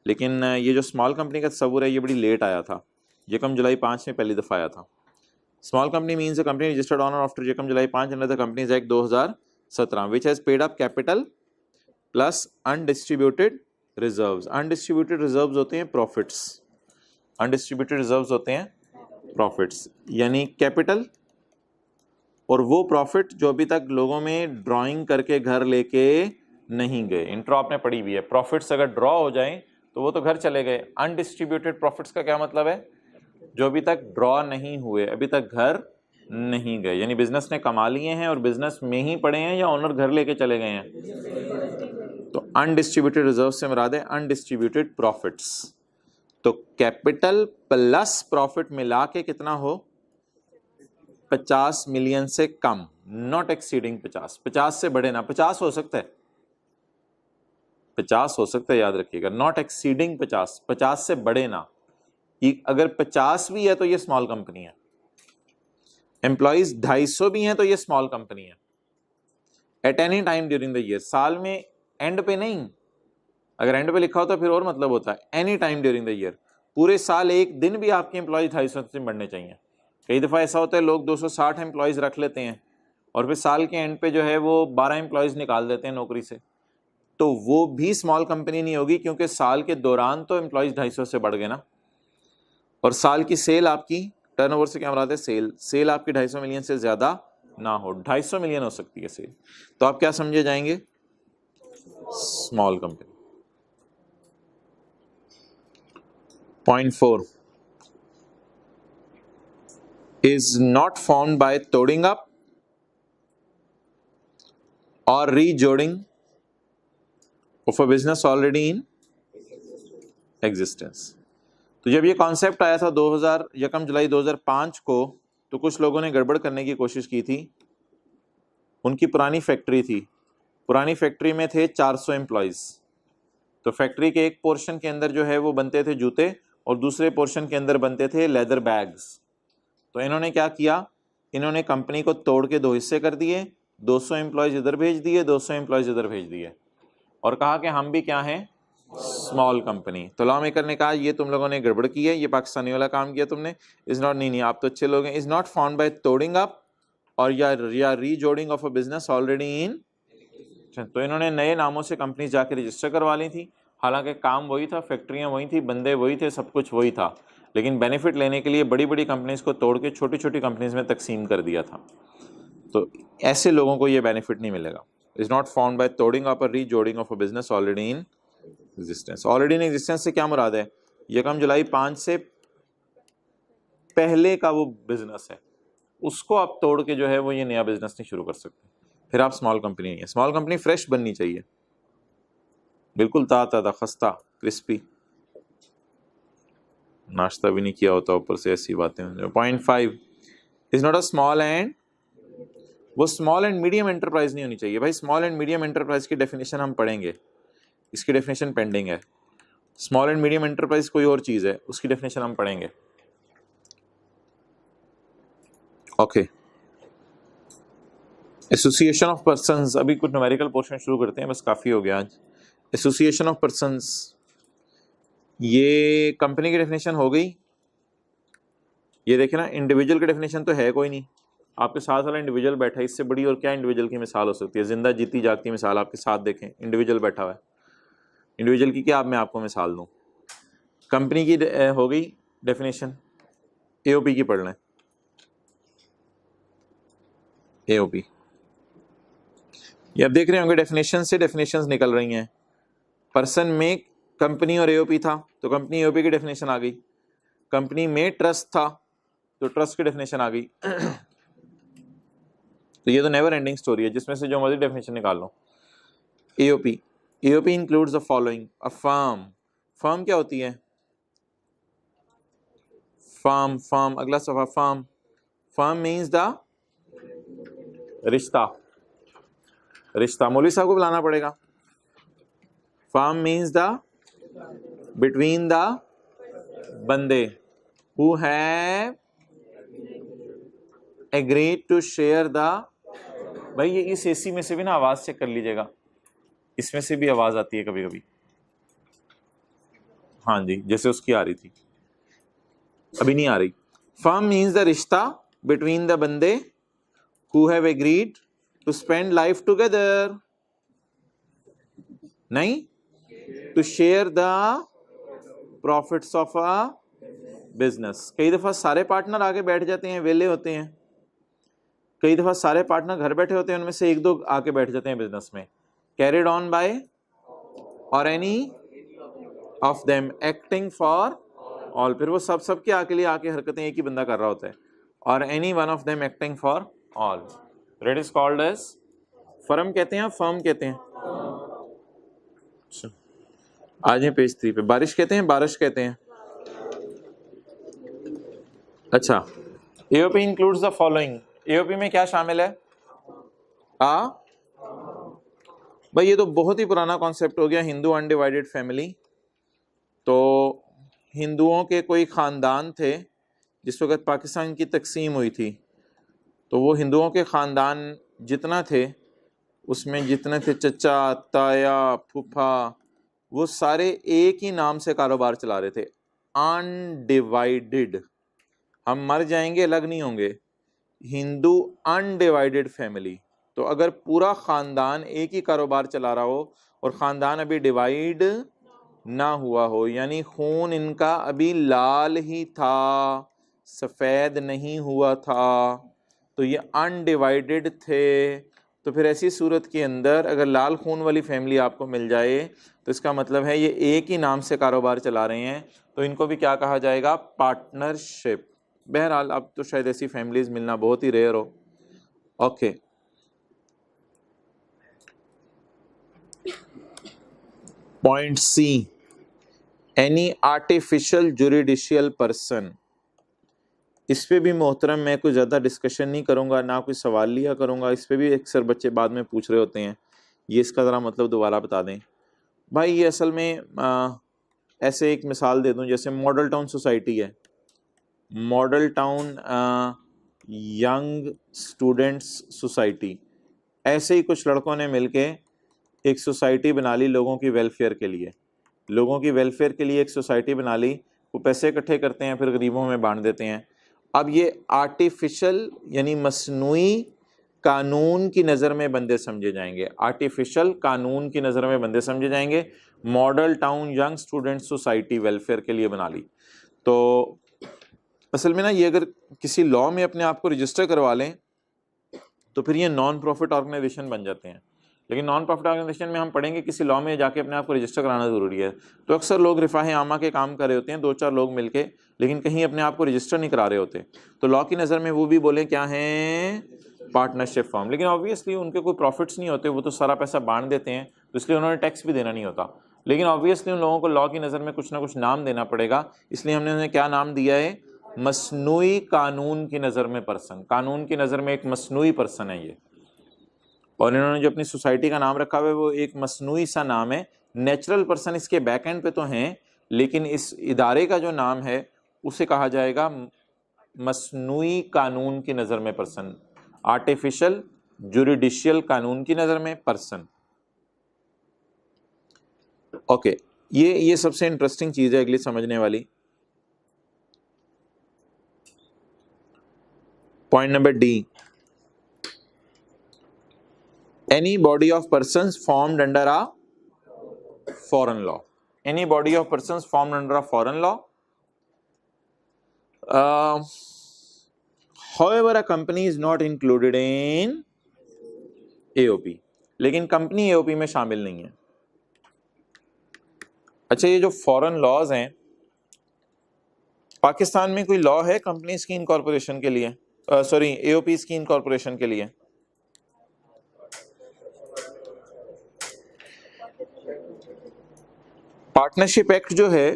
लेकिन ये जो स्मॉल कंपनी का तस्वुर है ये बड़ी लेट आया था, यकम जुलाई 5 में पहली दफ़ा आया था। Small company means a company registered on और आफ्टर यकम जुलाई 5 under the companies act 2017 which has paid up capital plus undistributed reserves. Undistributed reserves होते हैं प्रॉफिट्स, अनडिस्ट्रीब्यूटेड रिजर्व्स होते हैं प्रॉफिट्स, यानी कैपिटल और वो प्रॉफिट जो अभी तक लोगों में ड्राइंग करके घर लेके नहीं गए। इंट्रो आपने पढ़ी हुई है, प्रॉफिट्स अगर ड्रॉ हो जाएं तो वो तो घर चले गए। अनडिस्ट्रीब्यूटेड प्रॉफिट्स का क्या मतलब है? जो अभी तक ड्रॉ नहीं हुए, अभी तक घर नहीं गए, यानी बिजनेस ने कमा लिए हैं और बिजनेस में ही पड़े हैं या ओनर घर लेके चले गए हैं। तो अनडिस्ट्रीब्यूटेड रिजर्व से मुराद है अनडिस्ट्रीब्यूटेड प्रॉफिट्स। तो कैपिटल प्लस प्रॉफिट मिला के कितना हो? 50 मिलियन से कम, नॉट एक्सीडिंग 50। 50 से बड़े ना, 50 हो सकता है, 50 हो सकता है, याद रखिएगा, नॉट एक्सीडिंग 50, 50 से बड़े ना। अगर 50 भी है तो ये स्मॉल कंपनी है। एम्प्लॉइज 250 भी हैं तो ये स्मॉल कंपनी है। At any time during the year, साल में एंड पे नहीं, अगर एंड पे लिखा होता फिर और मतलब होता है। Any time during the year, पूरे साल एक दिन भी आपके एम्प्लॉइज 250 से बढ़ने चाहिए। कई दफ़ा ऐसा होता है लोग 260 एम्प्लॉयज़ रख लेते हैं और फिर साल के एंड पे जो है वो 12 एम्प्लॉयज़ निकाल देते हैं नौकरी से, तो वो भी स्मॉल कंपनी नहीं होगी, क्योंकि साल के दौरान तो एम्प्लॉयज़ 250 से बढ़ गए ना। और साल की सेल आपकी, टर्नओवर से क्या मुराद है? सेल आपकी 250 मिलियन से ज़्यादा ना हो, 250 मिलियन हो सकती है सेल, तो आप क्या समझे जाएंगे? Small company. Point 4 is not formed by throwing up or rejoining of a business already in existence। तो जब ये कॉन्सेप्ट आया था 2000 यकम जुलाई 2005 को, तो कुछ लोगों ने गड़बड़ करने की कोशिश की थी। उनकी पुरानी फैक्ट्री थी, पुरानी फैक्ट्री में थे 400 एम्प्लॉयज़, तो फैक्ट्री के एक पोर्शन के अंदर जो है वो बनते थे जूते और दूसरे पोर्शन के अंदर बनते थे लेदर बैग्स। तो इन्होंने क्या किया? इन्होंने कंपनी को तोड़ के 2 हिस्से कर दिए, 200 एम्प्लॉयज़ इधर भेज दिए, 200 एम्प्लॉयज़ इधर भेज दिए और कहा कि हम भी क्या हैं? Small company. तो लॉ मेकर ने कहा ये तुम लोगों ने गड़बड़ की है, ये पाकिस्तानी वाला काम किया तुमने। इज नॉट, नहीं आप तो अच्छे लोग हैं। इज नॉट फाउंड बाय तोड़िंग अप और या रीजोडिंग of a business already in. तो इन्होंने नए नामों से कंपनी जाके रजिस्टर करवा ली थी, हालांकि काम वही था, फैक्ट्रियाँ वही थी, बंदे वही थे, सब कुछ वही था, लेकिन बेनिफिट लेने के लिए बड़ी बड़ी कंपनीज को तोड़ के छोटी छोटी कंपनीज में तकसीम कर दिया था। तो ऐसे लोगों को ये बेनिफिट नहीं मिलेगा। इज नॉट फाउंड बाय तोड़िंग अप और रीजोडिंग of a business already in existence. Already in existence से क्या मुराद है? यकम जुलाई 5 से पहले का वो बिजनेस है, उसको आप तोड़ के जो है वो ये नया बिजनेस नहीं शुरू कर सकते, फिर आप स्मॉल कंपनी नहीं है। स्मॉल कंपनी फ्रेश बननी चाहिए, बिल्कुल ताज़ा खस्ता क्रिस्पी, नाश्ता भी नहीं किया होता ऊपर से ऐसी बातें। Point 5 is not a small and, वो स्मॉल एंड मीडियम एंटरप्राइज नहीं होनी चाहिए। भाई स्मॉल एंड मीडियम एंटरप्राइज की डेफिनेशन हम पढ़ेंगे, इसकी डेफिनेशन पेंडिंग है। स्मॉल एंड मीडियम एंटरप्राइज कोई और चीज़ है, उसकी डेफिनेशन हम पढ़ेंगे। ओके, एसोसिएशन ऑफ पर्संस, अभी कुछ न्यूमेरिकल पोर्शन शुरू करते हैं, बस काफ़ी हो गया आज। एसोसिएशन ऑफ पर्संस, ये कंपनी की डेफिनेशन हो गई। ये देखें ना, इंडिविजुअल की डेफिनेशन तो है कोई नहीं, आपके साथ वाला इंडिविजुअल बैठा है, इससे बड़ी और क्या इंडिविजुअल की मिसाल हो सकती है? जिंदा जीती जागती मिसाल आपके साथ देखें, इंडिविजुअल बैठा हुआ है, इंडिविजुअल की क्या मैं आपको मिसाल दूं? कंपनी की हो गई डेफिनेशन, एओपी की पढ़ लें। एओपी। ये आप देख रहे होंगे डेफिनेशन से डेफिनेशंस निकल रही हैं। पर्सन में कंपनी और एओपी था तो कंपनी एओपी की डेफिनेशन आ गई। कंपनी में ट्रस्ट था तो ट्रस्ट की डेफिनेशन आ गई। तो ये तो नेवर एंडिंग स्टोरी है, जिसमें से जो मर्जी डेफिनेशन निकाल लो। AOP, AOP includes the following. A firm, firm क्या होती है? फर्म, फर्म, अगला सफा फर्म। फर्म मीन्स द रिश्ता, रिश्ता। मौलवी साहब को बुलाना पड़ेगा। Firm means the between the बंदे who have agreed to share the. भाई ये इस एसी में से भी ना आवाज चेक कर लीजिएगा, इसमें से भी आवाज आती है कभी कभी। हाँ जी, जैसे उसकी आ रही थी, अभी नहीं आ रही। फर्म मीन्स द रिश्ता बिटवीन द बंदे who have agreed to spend life together, नहीं to share the profits of a business. कई दफा सारे पार्टनर आके बैठ जाते हैं, वेले होते हैं। कई दफा सारे पार्टनर घर बैठे होते हैं, उनमें से एक दो आके बैठ जाते हैं बिजनेस में। कैरिड ऑन बाय और any of them acting for all. फिर वो सब के आके लिए आके हरकतें एक ही बंदा कर रहा होता है। और any one of them acting for all, it is called as firm कहते हैं, फर्म कहते हैं। आज है पेज 3 पे। बारिश कहते हैं, बारिश कहते हैं। अच्छा, AOP includes the following. AOP में क्या शामिल है? भाई ये तो बहुत ही पुराना कॉन्सेप्ट हो गया, हिंदू अनडिवाइडेड फैमिली। तो हिंदुओं के कोई ख़ानदान थे जिस वक्त पाकिस्तान की तकसीम हुई थी, तो वो हिंदुओं के ख़ानदान जितना थे उसमें जितने थे चचा, ताया, फूफा, वो सारे एक ही नाम से कारोबार चला रहे थे, अनडिवाइडेड। हम मर जाएंगे अलग नहीं होंगे, हिंदू अनडिवाइडेड फैमिली। तो अगर पूरा ख़ानदान एक ही कारोबार चला रहा हो और ख़ानदान अभी डिवाइड ना हुआ हो, यानी खून इनका अभी लाल ही था, सफ़ेद नहीं हुआ था, तो ये अनडिवाइडेड थे। तो फिर ऐसी सूरत के अंदर अगर लाल खून वाली फैमिली आपको मिल जाए तो इसका मतलब है ये एक ही नाम से कारोबार चला रहे हैं, तो इनको भी क्या कहा जाएगा? पार्टनरशिप। बहरहाल अब तो शायद ऐसी फैमिलीज मिलना बहुत ही रेयर हो। Okay, point C, any artificial juridical person. इस पे भी मोहतरम मैं कुछ ज़्यादा डिस्कशन नहीं करूँगा, ना कोई सवाल लिया करूँगा। इस पे भी अक्सर बच्चे बाद में पूछ रहे होते हैं, ये इसका ज़रा मतलब दोबारा बता दें। भाई ये असल में ऐसे एक मिसाल दे दूँ, जैसे मॉडल टाउन सोसाइटी है, model town young students society. ऐसे ही कुछ लड़कों ने मिलके एक सोसाइटी बना ली लोगों की वेलफेयर के लिए। लोगों की वेलफेयर के लिए एक सोसाइटी बना ली, वो पैसे इकट्ठे करते हैं फिर गरीबों में बांट देते हैं। अब ये आर्टिफिशियल यानी मसनूई कानून की नज़र में बंदे समझे जाएंगे, आर्टिफिशियल कानून की नज़र में बंदे समझे जाएंगे। Model town young student society welfare के लिए बना ली। तो असल में ना ये अगर किसी लॉ में अपने आप को रजिस्टर करवा लें तो फिर ये नॉन प्रॉफिट ऑर्गेनाइजेशन बन जाते हैं। लेकिन नॉन प्रॉफिट ऑर्गेनाइजेशन में हम पढ़ेंगे किसी लॉ में जाके अपने आप को रजिस्टर कराना ज़रूरी है। तो अक्सर लोग रिफाह आमा के काम कर रहे होते हैं, 2-4 लोग मिलके, लेकिन कहीं अपने आप को रजिस्टर नहीं करा रहे होते। तो लॉ की नज़र में वो भी बोले क्या हैं? Partnership form. लेकिन ऑब्वियसली उनके कोई प्रॉफिट्स नहीं होते, वो तो सारा पैसा बांट देते हैं, तो इसलिए उन्होंने टैक्स भी देना नहीं होता। लेकिन ऑब्वियसली उन लोगों को लॉ की नज़र में कुछ ना कुछ नाम देना पड़ेगा, इसलिए हमने उन्हें क्या नाम दिया है? मसनूई कानून की नज़र में पर्सन। कानून की नज़र में एक मसनूई पर्सन है ये, और इन्होंने जो अपनी सोसाइटी का नाम रखा हुआ है वो एक मसनूई सा नाम है। नेचुरल पर्सन इसके बैक एंड पे तो हैं, लेकिन इस इदारे का जो नाम है उसे कहा जाएगा मसनूई कानून की नज़र में पर्सन, आर्टिफिशियल जुरिडिशियल कानून की नज़र में पर्सन। ओके, ये सबसे इंटरेस्टिंग चीज़ है अगली समझने वाली। Point number D, any body of persons formed under a foreign law, any body of persons formed under a foreign law, However, a company is not included in AOP, लेकिन company AOP में शामिल नहीं है। अच्छा, ये जो foreign laws हैं, पाकिस्तान में कोई लॉ है कंपनीज की इनकॉर्पोरेशन के लिए, सॉरी AOPs की इनकॉर्पोरेशन के लिए? पार्टनरशिप एक्ट जो है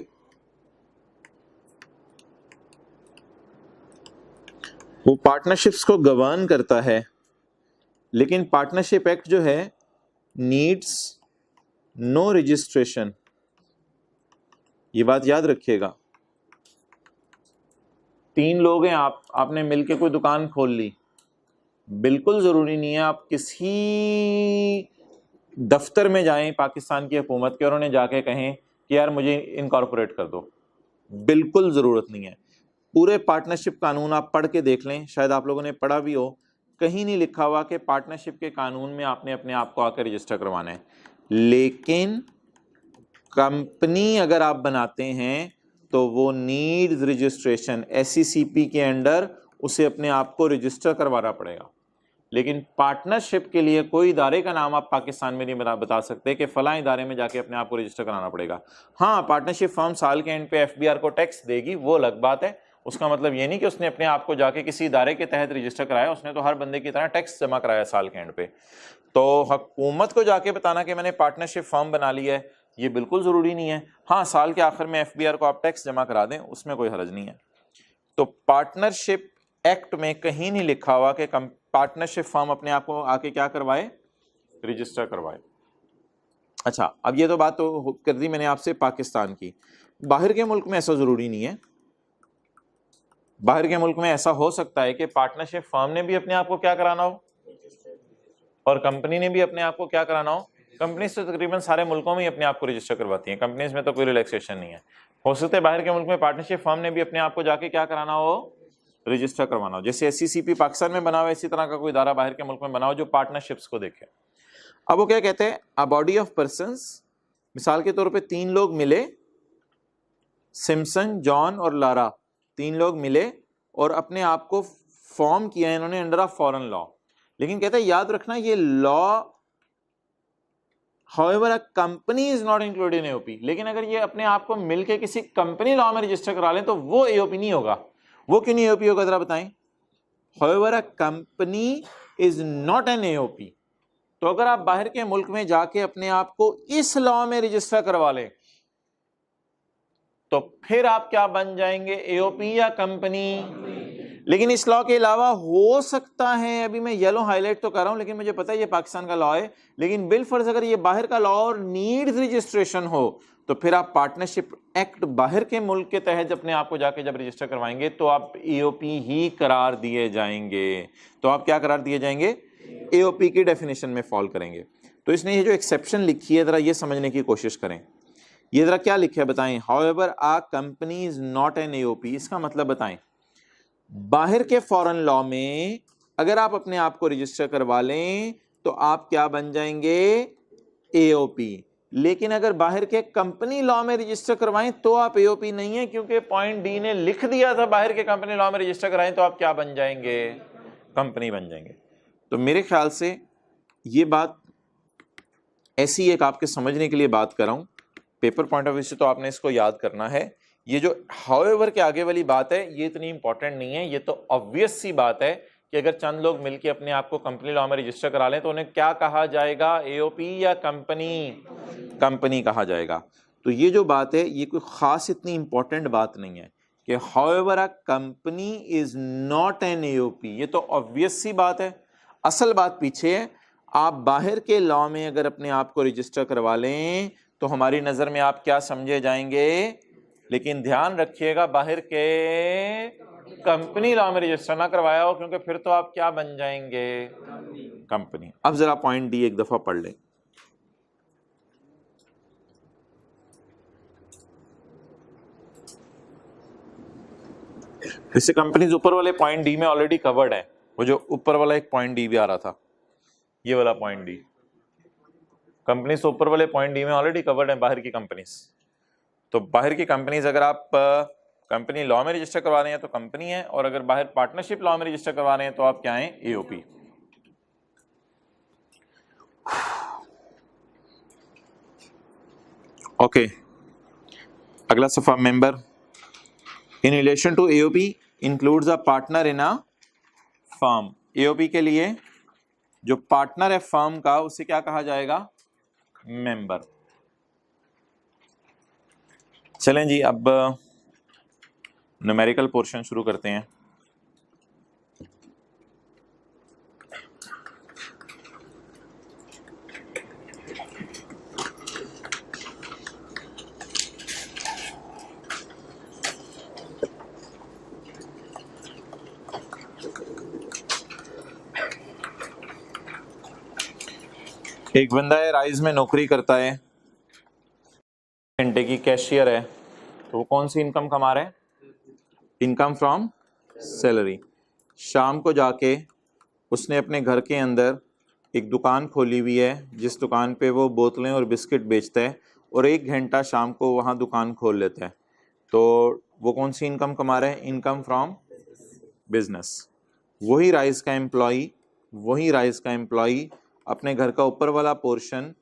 वो पार्टनरशिप्स को गवर्न करता है, लेकिन पार्टनरशिप एक्ट जो है नीड्स नो रजिस्ट्रेशन। ये बात याद रखिएगा। 3 लोग हैं, आपने मिलके कोई दुकान खोल ली, बिल्कुल ज़रूरी नहीं है आप किसी दफ्तर में जाएं पाकिस्तान की हुकूमत के और उन्हें जाके कहें कि यार मुझे इनकॉर्पोरेट कर दो, बिल्कुल ज़रूरत नहीं है। पूरे पार्टनरशिप कानून आप पढ़ के देख लें, शायद आप लोगों ने पढ़ा भी हो, कहीं नहीं लिखा हुआ कि पार्टनरशिप के कानून में आपने अपने आप को आकर रजिस्टर करवाना है। लेकिन कंपनी अगर आप बनाते हैं तो वो नीड्स रजिस्ट्रेशन, SECP के अंडर उसे अपने आप को रजिस्टर करवाना पड़ेगा। लेकिन पार्टनरशिप के लिए कोई इदारे का नाम आप पाकिस्तान में नहीं बता सकते कि फलां इदारे में जाके अपने आप को रजिस्टर कराना पड़ेगा। हाँ, पार्टनरशिप फर्म साल के एंड पे FBR को टैक्स देगी, वो अलग बात है। उसका मतलब ये नहीं कि उसने अपने आप को जाके किसी इदारे के तहत रजिस्टर कराया, उसने तो हर बंदे की तरह टैक्स जमा कराया साल के एंड पे। तो हुकूमत को जाके बताना कि मैंने पार्टनरशिप फर्म बना ली है, ये बिल्कुल ज़रूरी नहीं है। हाँ, साल के आखिर में FBR को आप टैक्स जमा करा दें, उसमें कोई हर्ज नहीं है। तो पार्टनरशिप एक्ट में कहीं नहीं लिखा हुआ कि पार्टनरशिप फर्म अपने आप को आके क्या करवाए, रजिस्टर करवाए। अच्छा, अब ये तो बात तो कर दी मैंने आपसे पाकिस्तान की। बाहर के मुल्क में ऐसा ज़रूरी नहीं है। बाहर के मुल्क में ऐसा हो सकता है कि पार्टनरशिप फर्म ने भी अपने आप को क्या कराना हो और कंपनी ने भी अपने आप को क्या कराना हो। कंपनीज तो तकरीबन सारे मुल्कों में ही अपने आप को रजिस्टर करवाती हैं, कंपनीज में तो कोई रिलैक्सेशन नहीं है। हो सकता है बाहर के मुल्क में पार्टनरशिप फर्म ने भी अपने आप को जाके क्या कराना हो, रजिस्टर करवाना हो। जैसे SECP पाकिस्तान में बना हुआ, इसी तरह का कोई इदारा बाहर के मुल्क में बना हो जो पार्टनरशिप्स को देखे। अब वो क्या कहते हैं, अ बॉडी ऑफ पर्संस, मिसाल के तौर पे 3 लोग मिले, सिम्पसन, जॉन और लारा, 3 लोग मिले और अपने आप को फॉर्म किया इन्होंने अंडर ऑफ फॉरेन लॉ। लेकिन कहते हैं याद रखना ये law, however a company is not included in AOP, लेकिन अगर ये अपने आप को मिलके किसी कंपनी लॉ में रजिस्टर करा लें तो वो AOP नहीं होगा। वो क्यों नहीं AOP होगा, जरा बताएं। however a company is not an AOP, तो अगर आप बाहर के मुल्क में जाके अपने आप को इस लॉ में रजिस्टर करवा लें तो फिर आप क्या बन जाएंगे, AOP या कंपनी। लेकिन इस लॉ के अलावा हो सकता है, अभी मैं येलो हाईलाइट तो कर रहा हूं, लेकिन मुझे पता है ये पाकिस्तान का लॉ है, लेकिन बिल फर्ज अगर ये बाहर का लॉ और नीड्स रजिस्ट्रेशन हो तो फिर आप पार्टनरशिप एक्ट बाहर के मुल्क के तहत अपने आप को जाके जब रजिस्टर करवाएंगे तो आप AOP ही करार दिए जाएंगे। तो आप क्या करार दिए जाएंगे, AOP की डेफिनेशन में फॉल करेंगे। तो इसने ये जो एक्सेप्शन लिखी है जरा ये समझने की कोशिश करें। ये जरा क्या लिखा है बताएं, however a company is not an AOP, इसका मतलब बताएं। बाहर के फॉरेन लॉ में अगर आप अपने आप को रजिस्टर करवा लें तो आप क्या बन जाएंगे, AOP। लेकिन अगर बाहर के कंपनी लॉ में रजिस्टर करवाएं तो आप AOP नहीं है, क्योंकि पॉइंट D ने लिख दिया था बाहर के कंपनी लॉ में रजिस्टर कराएं तो आप क्या बन जाएंगे, कंपनी बन जाएंगे। तो मेरे ख्याल से ये बात ऐसी एक आपके समझने के लिए बात कर रहा हूं, पेपर पॉइंट ऑफ व्यू से तो आपने इसको याद करना है। ये जो हाउएवर के आगे वाली बात है ये इतनी इंपॉर्टेंट नहीं है, ये तो ऑब्वियस सी बात है कि अगर चंद लोग मिलकर अपने आप को कंपनी लॉ में रजिस्टर करा लें तो उन्हें क्या कहा जाएगा, AOP या कंपनी, कंपनी कहा जाएगा। तो ये जो बात है ये कोई खास इतनी इंपॉर्टेंट बात नहीं है कि however a company is not an AOP, ये तो ऑब्वियस सी बात है। असल बात पीछे है, आप बाहर के लॉ में अगर अपने आप को रजिस्टर करवा लें तो हमारी नजर में आप क्या समझे जाएंगे, लेकिन ध्यान रखिएगा बाहर के कंपनी लॉ में रजिस्टर ना करवाया हो, क्योंकि फिर तो आप क्या बन जाएंगे, कंपनी। अब जरा पॉइंट D एक दफा पढ़ लें। इससे कंपनीज ऊपर वाले पॉइंट D में ऑलरेडी कवर्ड है, वो जो ऊपर वाला एक पॉइंट D भी आ रहा था, ये वाला पॉइंट D, कंपनीज तो ऊपर वाले पॉइंट D में ऑलरेडी कवर्ड है, बाहर की कंपनीज। तो बाहर की कंपनीज अगर आप कंपनी लॉ में रजिस्टर करवा रहे हैं तो कंपनी है, और अगर बाहर पार्टनरशिप लॉ में रजिस्टर करवा रहे हैं तो आप क्या हैं, एओपी। ओके, अगला सफा, member in relation to AOP includes a partner in a firm. AOP के लिए जो पार्टनर है फर्म का उसे क्या कहा जाएगा, मेंबर। चलें जी, अब न्यूमेरिकल पोर्शन शुरू करते हैं। एक बंदा है, राइज में नौकरी करता है, घंटे की कैशियर है, तो वो कौन सी इनकम कमा रहा है, इनकम फ्रॉम सैलरी। शाम को जाके उसने अपने घर के अंदर एक दुकान खोली हुई है, जिस दुकान पे वो बोतलें और बिस्किट बेचता है, और 1 घंटा शाम को वहाँ दुकान खोल लेता है, तो वो कौन सी इनकम कमा रहा है, इनकम फ्रॉम बिजनेस। वही राइज का एम्प्लॉई अपने घर का ऊपर वाला पोर्शन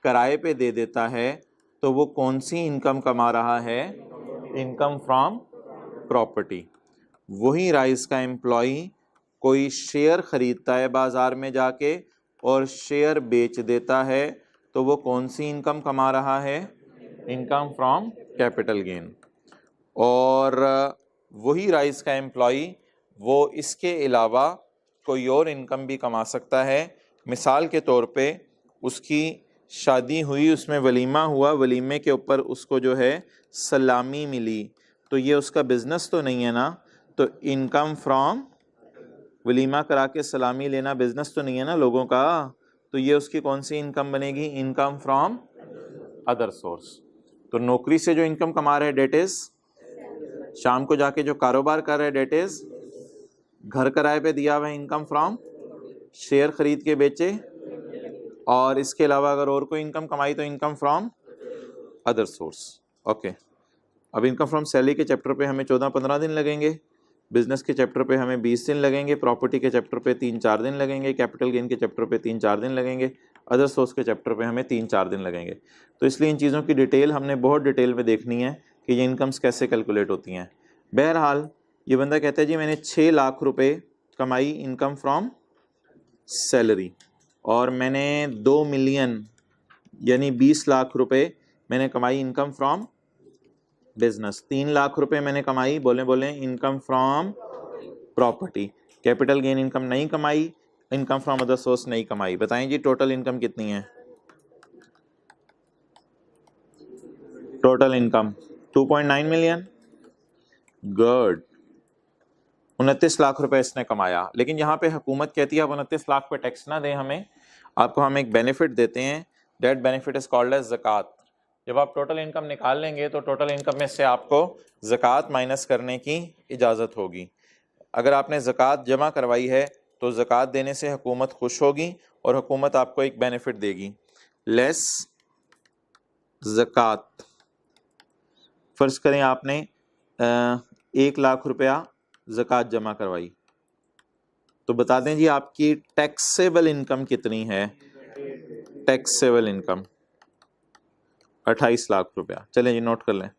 किराए पे दे देता है, तो वो कौन सी इनकम कमा रहा है, इनकम फ्रॉम प्रॉपर्टी। वही राइज का एम्प्लॉई कोई शेयर खरीदता है बाजार में जाके और शेयर बेच देता है, तो वो कौन सी इनकम कमा रहा है, इनकम फ्रॉम कैपिटल गेन। और वही राइज का एम्प्लॉई वो इसके अलावा कोई और इनकम भी कमा सकता है। मिसाल के तौर पे उसकी शादी हुई, उसमें वलीमा हुआ, वलीमे के ऊपर उसको जो है सलामी मिली, तो ये उसका बिजनेस तो नहीं है ना, तो इनकम फ्रॉम वलीमा करा के सलामी लेना बिजनेस तो नहीं है ना लोगों का, तो ये उसकी कौन सी इनकम बनेगी, इनकम फ्रॉम अदर सोर्स। तो नौकरी से जो इनकम कमा रहे हैं डेट इज, शाम को जाके जो कारोबार कर रहे हैं डेट इज, घर किराए पे दिया हुआ है इनकम फ्रॉम, शेयर खरीद के बेचे, और इसके अलावा अगर और कोई इनकम कमाई तो income from other source. Okay, अब इनकम फ्रॉम सैलरी के चैप्टर पे हमें 14-15 दिन लगेंगे, बिजनेस के चैप्टर पे हमें 20 दिन लगेंगे, प्रॉपर्टी के चैप्टर पे 3-4 दिन लगेंगे, कैपिटल गेन के चैप्टर पे 3-4 दिन लगेंगे, अदर सोर्स के चैप्टर पे हमें 3-4 दिन लगेंगे। तो इसलिए इन चीज़ों की डिटेल हमने बहुत डिटेल में देखनी है कि ये इनकम्स कैसे कैलकुलेट होती हैं। बहरहाल ये बंदा कहता है जी मैंने 6 लाख रुपए कमाई इनकम फ्रॉम सैलरी, और मैंने 2 मिलियन यानी 20 लाख रुपए मैंने कमाई इनकम फ्रॉम बिजनेस, 3 लाख रुपए मैंने कमाई, बोले income from property, capital gain income नहीं कमाई, इनकम फ्रॉम अदर सोर्स नहीं कमाई। बताएं जी टोटल इनकम कितनी है, total income 2.9 million. Good, 29 lakh रुपए इसने कमाया। लेकिन यहाँ पे हुकूमत कहती है आप 29 लाख पे टैक्स ना दें हमें, आपको हम एक बेनिफिट देते हैं, that benefit is called as ज़कात। जब आप टोटल इनकम निकाल लेंगे तो टोटल इनकम में से आपको ज़कात माइनस करने की इजाज़त होगी। अगर आपने ज़कात जमा करवाई है तो ज़कात देने से हुकूमत खुश होगी और हुकूमत आपको एक बेनिफिट देगी, लेस ज़कात। फ़र्ज़ करें आपने 1 लाख रुपया ज़कात जमा करवाई, तो बता दें जी आपकी टैक्सेबल इनकम कितनी है, टैक्सेबल इनकम 28 लाख रुपया। चलें जी नोट कर लें।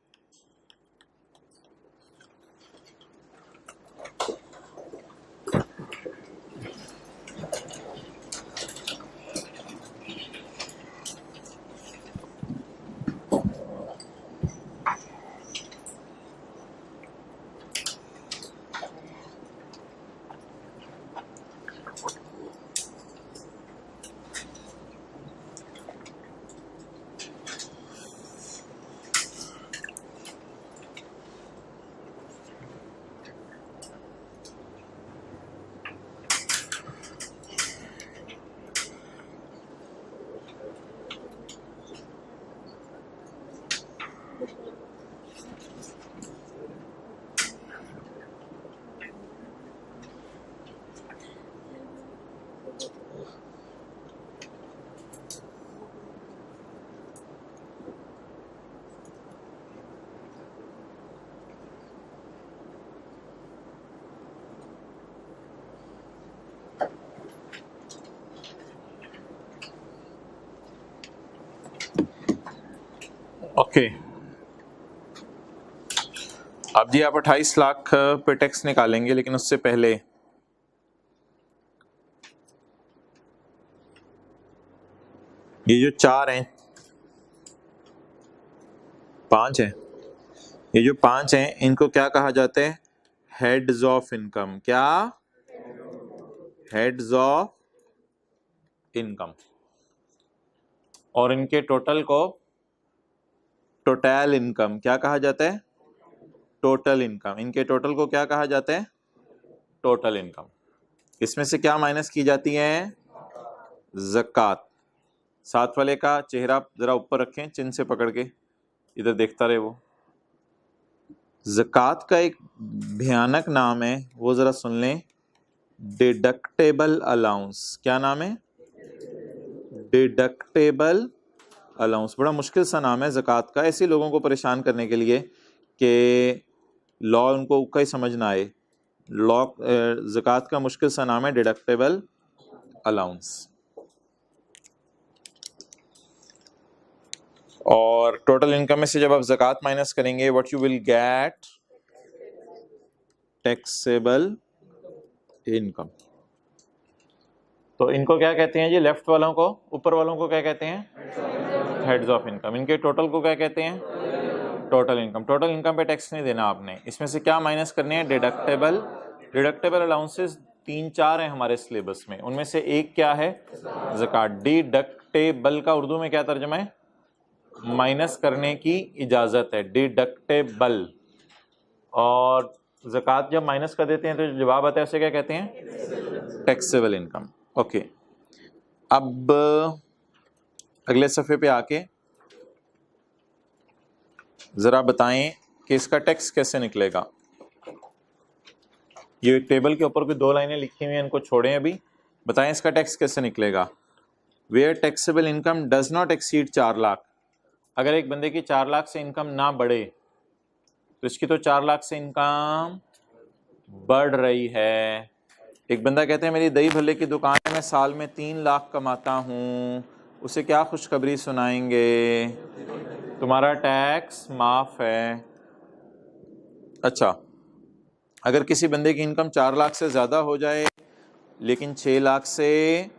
ओके, अब जी आप 28 लाख पे टैक्स निकालेंगे, लेकिन उससे पहले ये जो 4 हैं, 5 हैं, ये जो 5 हैं इनको क्या कहा जाता है? Heads of income. क्या? Heads of income. और इनके टोटल को टोटल इनकम क्या कहा जाता है? Total income. इनके टोटल को क्या कहा जाता है? Total income. इसमें से क्या माइनस की जाती है? ज़कात। साथ वाले का चेहरा जरा ऊपर रखें, चिन्ह से पकड़ के, इधर देखता रहे वो। ज़कात का एक भयानक नाम है, वो जरा सुन लें, डिडक्टेबल अलाउंस। क्या नाम है? Deductible allowance. बड़ा मुश्किल सा नाम है ज़कात का, ऐसे लोगों को परेशान करने के लिए कि लॉ उनको उक्का ही समझ ना आए। लॉ ज़कात का मुश्किल सा नाम है डिडक्टेबल अलाउंस। और टोटल इनकम में से जब आप ज़कात माइनस करेंगे, what you will get? Taxable income. तो इनको क्या कहते हैं जी? लेफ्ट वालों को, ऊपर वालों को क्या कहते हैं? Heads of income. इनके टोटल को क्या कहते हैं? Total income. टोटल इनकम पे टैक्स नहीं देना आपने। इसमें से क्या माइनस करने हैं? डिडक्टेबल। डिडक्टेबल अलाउंसेस 3-4 हैं हमारे सिलेबस में, उनमें से एक क्या है? ज़कात। डिडक्टेबल का उर्दू में क्या तर्जुमा है? माइनस करने की इजाजत है, डिडक्टेबल। और ज़कात जब माइनस कर देते हैं तो जवाब आता है, उसे क्या कहते हैं? Taxable income. ओके, अब अगले सफ़े पे आके ज़रा बताएं कि इसका टैक्स कैसे निकलेगा। ये टेबल के ऊपर कोई 2 लाइनें लिखी हुई हैं, इनको छोड़ें अभी। बताएं इसका टैक्स कैसे निकलेगा। Where taxable income does not exceed 4 lakh. अगर एक बंदे की 4 लाख से इनकम ना बढ़े तो इसकी तो 4 लाख से इनकम बढ़ रही है। एक बंदा कहते हैं मेरी दही भल्ले की दुकान है, मैं साल में 3 लाख कमाता हूँ, उसे क्या खुशखबरी सुनाएंगे? तुम्हारा टैक्स माफ है। अच्छा, अगर किसी बंदे की इनकम 4 लाख से ज़्यादा हो जाए लेकिन 6 लाख से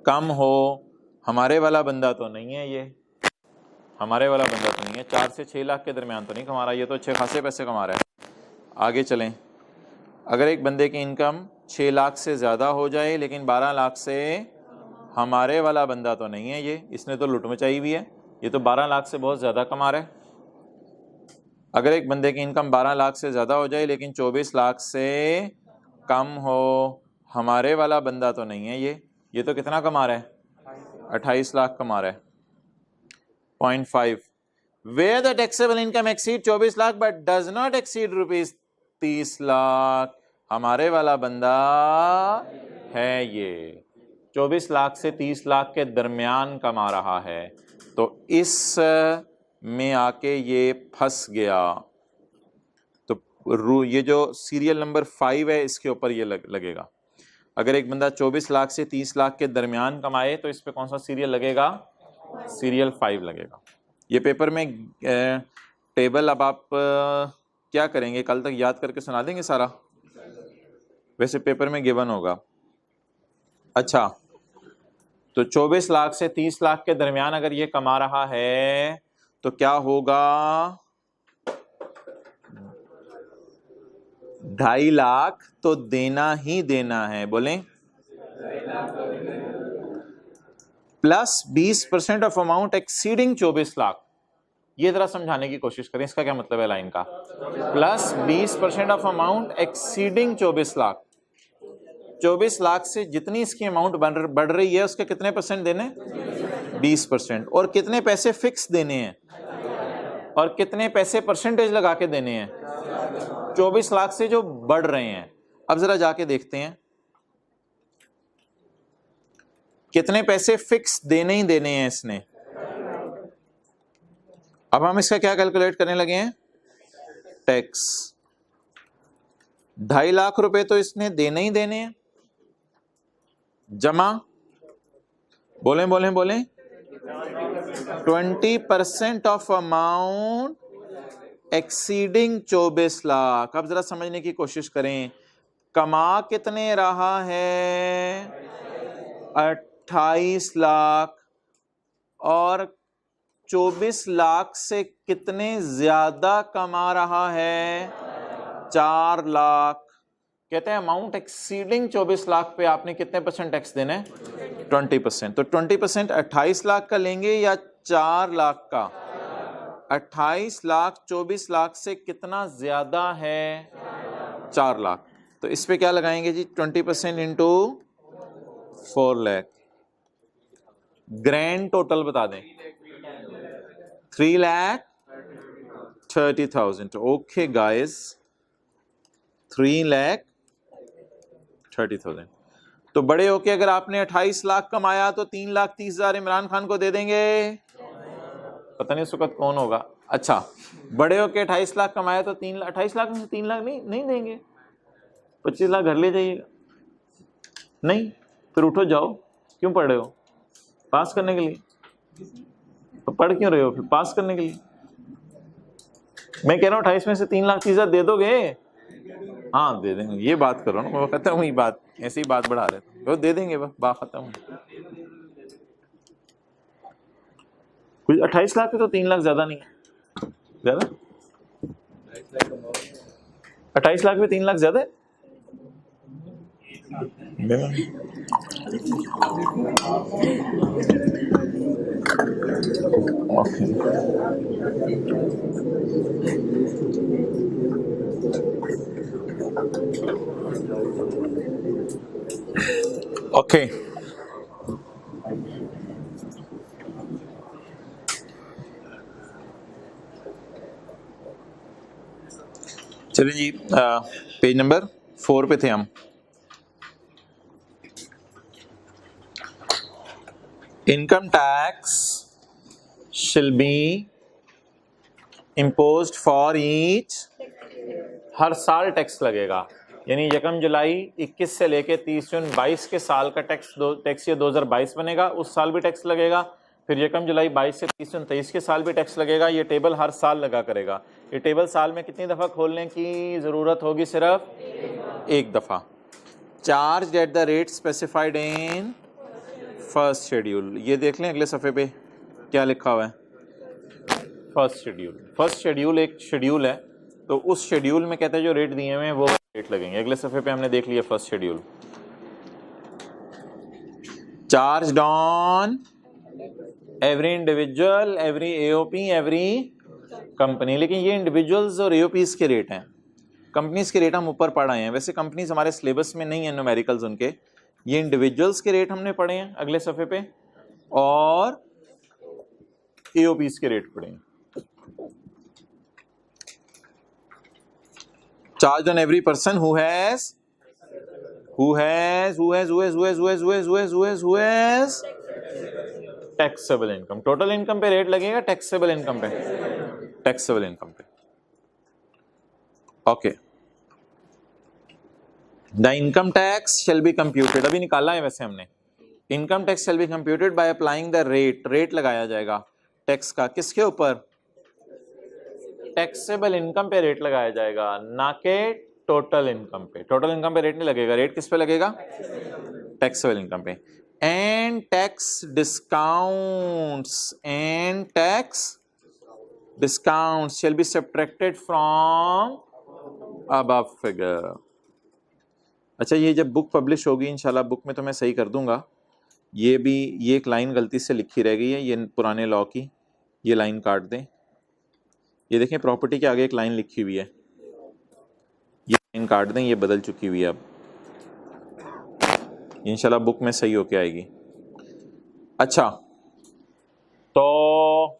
कम हो, हमारे वाला बंदा तो नहीं है ये, हमारे वाला बंदा तो नहीं है, 4 से 6 लाख के दरमियान तो नहीं कमा रहा, ये तो अच्छे खासे पैसे कमा रहा है। आगे चलें, अगर एक बंदे की इनकम 6 लाख से ज़्यादा हो जाए लेकिन 12 लाख से, हमारे वाला बंदा तो नहीं है ये, इसने तो लुट मचाई हुई है, ये तो 12 लाख से बहुत ज़्यादा कमा रहा है। अगर एक बंदे की इनकम 12 लाख से ज़्यादा हो जाए लेकिन 24 लाख से कम हो, हमारे वाला बंदा तो नहीं है ये तो कितना कमा रहा है? 28 लाख कमा रहा है। Point 5, where the taxable income exceed 24 lakh but does not exceed rupees 30 lakh, हमारे वाला बंदा है ये 24 लाख से 30 लाख के दरमियान कमा रहा है, तो इस में आके ये फंस गया। तो ये जो सीरियल नंबर 5 है इसके ऊपर ये लगेगा। अगर एक बंदा 24 लाख से 30 लाख के दरमियान कमाए तो इस पे कौन सा सीरियल लगेगा? सीरियल 5 लगेगा। ये पेपर में टेबल अब आप क्या करेंगे, कल तक याद करके सुना देंगे सारा? वैसे पेपर में गिवन होगा। अच्छा, तो 24 लाख से 30 लाख के दरमियान अगर ये कमा रहा है तो क्या होगा? 2.5 लाख तो देना ही देना है, बोलें, plus 20% of amount exceeding 24 lakh. ये जरा समझाने की कोशिश करें, इसका क्या मतलब है लाइन का? Plus 20% of amount exceeding 24 lakh. 24 lakh से जितनी इसकी अमाउंट बढ़ रही है उसके कितने परसेंट देने? 20%। और कितने पैसे फिक्स देने हैं और कितने पैसे परसेंटेज लगा के देने हैं? 24 लाख से जो बढ़ रहे हैं। अब जरा जाके देखते हैं कितने पैसे फिक्स देने ही देने हैं इसने। अब हम इसका क्या कैलकुलेट करने लगे हैं? टैक्स। 2.5 लाख रुपए तो इसने देने ही देने हैं, जमा, बोलें बोलें बोलें, 20% ऑफ अमाउंट एक्सीडिंग 24 लाख। अब जरा समझने की कोशिश करें, कमा कितने रहा है? 28 लाख, और 24 लाख से कितने ज्यादा कमा रहा है? 4 लाख। कहते हैं अमाउंट एक्सीडिंग 24 लाख पे आपने कितने % टैक्स देना है? 20%। तो 20% 28 लाख का लेंगे या 4 लाख का? 28 लाख 24 लाख से कितना ज्यादा है? 4 लाख। तो इस पे क्या लगाएंगे जी? 20% इंटू 4 लाख। ग्रैंड टोटल बता दें। 3,30,000। Okay guys, 3,30,000। तो बड़े होके अगर आपने 28 लाख कमाया तो 3,30,000 इमरान खान को दे देंगे? पता नहीं उस वक्त कौन होगा। अच्छा, बड़े होके 28 लाख कमाया तो 28 लाख में से 3 लाख नहीं देंगे, 25 लाख घर ले जाइएगा। नहीं, फिर उठो जाओ। क्यों पढ़ रहे हो? पास करने के लिए। तो पढ़ क्यों रहे हो फिर? पास करने के लिए। मैं कह रहा हूँ 28 में से 3,30,000 दे दोगे? हाँ दे देंगे, ये बात करो ना। वो खत्म हुई बात, ऐसी बात बढ़ा रहे थे। वो दे देंगे, बस बात खत्म। कुछ 28 लाख है तो 3 लाख ज्यादा नहीं है? ज्यादा? 28 लाख में 3 लाख ज्यादा है? ओके, चलिए जी, पेज नंबर 4 पे थे हम। इनकम टैक्स शिल बी इम्पोज्ड फॉर ईच। हर साल टैक्स लगेगा, यानी 1 जुलाई 21 से लेके 30 जून 22 के साल का टैक्स ये 2022 बनेगा, उस साल भी टैक्स लगेगा। फिर 1 जुलाई 22 से 30 जून 23 के साल भी टैक्स लगेगा। ये टेबल हर साल लगा करेगा। ये टेबल साल में कितनी दफ़ा खोलने की ज़रूरत होगी? सिर्फ एक दफ़ा। Charge at the rate specified in first schedule. ये देख लें अगले सफ़े पे क्या लिखा हुआ है। फर्स्ट शेड्यूल एक शेड्यूल है, तो उस शेड्यूल में कहते हैं जो रेट दिए हुए हैं वो रेट लगेंगे। अगले सफ़े पे हमने देख लिया first schedule. Charge on every individual, every AOP, every company. लेकिन ये इंडिविजुअल्स और एओपीज के रेट हैं, कंपनीज के रेट हम ऊपर पढ़ आए हैं। वैसे कंपनीज हमारे सिलेबस में नहीं है न्यूमेरिकल्स उनके। ये इंडिविजुअल्स के रेट हमने पढ़े हैं अगले सफ़े पे, और एओपीज के रेट पढ़े हैं। Charged on every person who has taxable income। Total income पे रेट लगेगा, टैक्सेबल इनकम पे। Okay, the income tax shall be computed। अभी निकाला है वैसे हमने। Income tax shall be computed by applying the rate लगाया जाएगा टैक्स का। किसके ऊपर? टैक्सेबल इनकम पे रेट लगाया जाएगा, ना के टोटल इनकम पे। टोटल इनकम पे रेट नहीं लगेगा। रेट किस पे लगेगा? टैक्सेबल इनकम पे। And tax discounts shell be subtracted from above figure. अच्छा, ये जब बुक पब्लिश होगी इंशाल्लाह, बुक में तो मैं सही कर दूंगा। ये एक लाइन गलती से लिखी रह गई है, ये पुराने लॉ की, ये लाइन काट दें। ये देखें, प्रॉपर्टी के आगे एक लाइन लिखी हुई है, ये लाइन काट दें, ये बदल चुकी हुई है। अब इंशाल्लाह बुक में सही होके आएगी। अच्छा, तो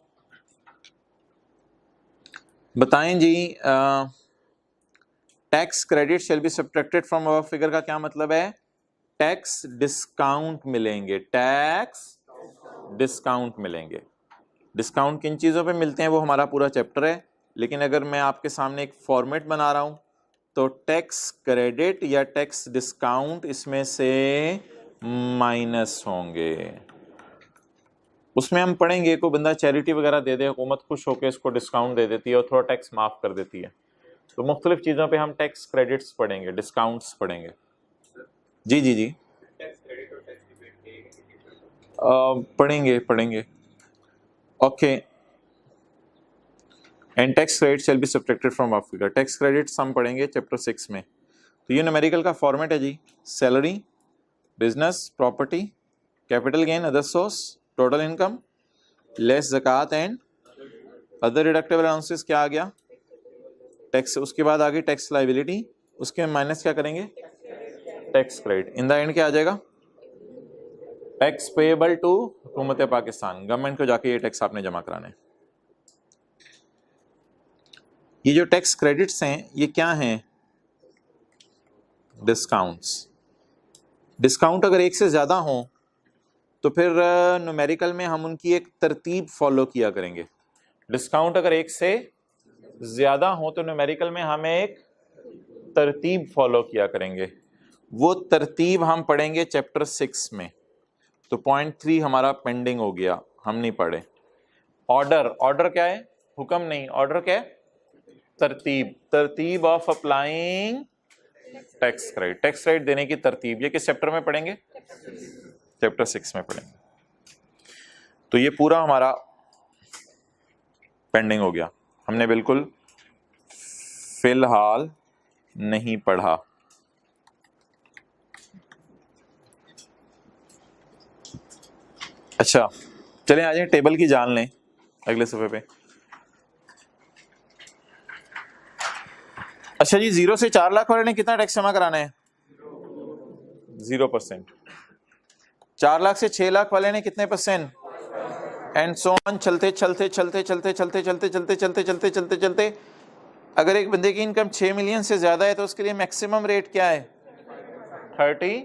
बताएं जी, tax credit shall be subtracted from above figure का क्या मतलब है? टैक्स डिस्काउंट मिलेंगे, टैक्स डिस्काउंट मिलेंगे। डिस्काउंट किन चीज़ों पे मिलते हैं वो हमारा पूरा चैप्टर है, लेकिन अगर मैं आपके सामने एक फॉर्मेट बना रहा हूं तो टैक्स क्रेडिट या टैक्स डिस्काउंट इसमें से माइनस होंगे। उसमें हम पढ़ेंगे कोई बंदा चैरिटी वगैरह दे दे, हुकूमत खुश होकर इसको डिस्काउंट दे देती है और थोड़ा टैक्स माफ़ कर देती है। तो मुख्तलिफ चीज़ों पे हम टैक्स क्रेडिट्स पढ़ेंगे, डिस्काउंट्स पढ़ेंगे। जी जी जी पढ़ेंगे। Okay, and tax credit shall be subtracted from of figure. Tax credits हम पढ़ेंगे चैप्टर 6 में। तो ये न्यूमेरिकल का फॉर्मेट है जी, salary, business, property, capital gain, other source, total income, less ज़कात एंड अदर डिडक्टेबल अलाउंसेस। क्या आ गया? टैक्स। उसके बाद आ गई टैक्स लाइबिलिटी, उसके माइनस क्या करेंगे? Tax credit. In the end क्या आ जाएगा? टैक्स पेएबल टू हुकूमत पाकिस्तान, गवर्नमेंट को जाके ये टैक्स आपने जमा कराने। ये जो टैक्स क्रेडिट्स हैं ये क्या हैं? डिस्काउंट्स। डिस्काउंट अगर एक से ज़्यादा हो तो फिर न्यूमेरिकल में हम उनकी एक तरतीब फॉलो किया करेंगे। डिस्काउंट अगर एक से ज़्यादा हो तो न्यूमेरिकल में हम एक तरतीब फॉलो किया करेंगे। वो तरतीब हम पढ़ेंगे चैप्टर 6 में। तो पॉइंट 3 हमारा पेंडिंग हो गया, हम नहीं पढ़े। ऑर्डर, ऑर्डर क्या है? हुक्म नहीं, ऑर्डर क्या है? तरतीब। तरतीब of applying tax credit, tax credit देने की तरतीब। ये किस चैप्टर में पढ़ेंगे? चैप्टर 6 में पढ़ेंगे। तो ये पूरा हमारा पेंडिंग हो गया, हमने बिल्कुल फिलहाल नहीं पढ़ा। अच्छा चलें आ जाए टेबल की जान लें अगले सफ़े पे। अच्छा जी, 0 से 4 लाख वाले ने कितना टैक्स जमा कराना है? 0%। 4 लाख से 6 लाख वाले ने कितने परसेंट? एंड सो ऑन, चलते चलते चलते चलते चलते चलते चलते चलते चलते चलते चलते अगर एक बंदे की इनकम 6 मिलियन से ज्यादा है तो उसके लिए मैक्सिमम रेट क्या है? 30।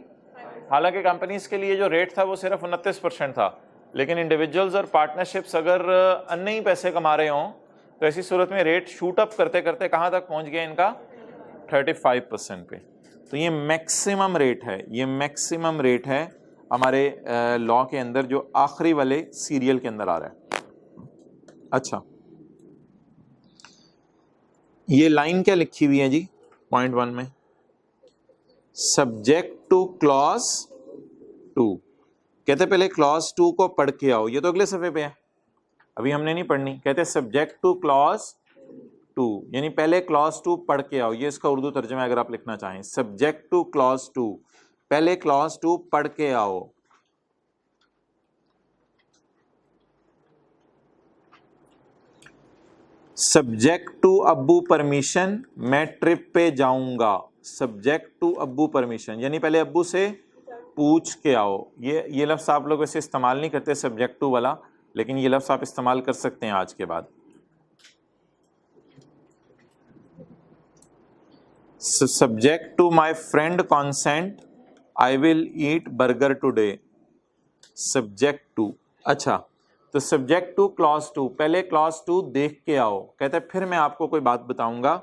हालांकि कंपनीज के लिए जो रेट था वो सिर्फ 29% था, लेकिन इंडिविजुअल्स और पार्टनरशिप्स अगर अन्य ही पैसे कमा रहे हों तो ऐसी सूरत में रेट शूट अप करते करते कहाँ तक पहुँच गया इनका? 35% पे। तो ये मैक्सिमम रेट है, ये मैक्सिमम रेट है हमारे लॉ के अंदर जो आखिरी वाले सीरियल के अंदर आ रहा है। अच्छा, ये लाइन क्या लिखी हुई है जी पॉइंट 1 में? Subject two clause 2। कहते पहले क्लॉज 2 को पढ़ के आओ, ये तो अगले सफ़े पे है, अभी हमने नहीं पढ़नी। कहते सब्जेक्ट टू क्लॉज 2, यानी पहले क्लॉज 2 पढ़ के आओ। ये इसका उर्दू तर्जुमा अगर आप लिखना चाहें, सब्जेक्ट टू क्लॉज 2, पहले क्लॉज 2 पढ़ के आओ। सब्जेक्ट टू अब्बू परमिशन, मैं ट्रिप पे जाऊंगा। सब्जेक्ट टू अब्बू परमिशन यानी पहले अब्बू से पूछ के आओ। ये लफ्ज़ आप लोग वैसे इस्तेमाल नहीं करते सब्जेक्ट टू वाला, लेकिन ये लफ्ज़ आप इस्तेमाल कर सकते हैं आज के बाद। Subject to my friend consent I will eat burger today. Subject to. अच्छा, तो सब्जेक्ट टू क्लॉज 2, पहले क्लॉज 2 देख के आओ। कहते हैं फिर मैं आपको कोई बात बताऊंगा,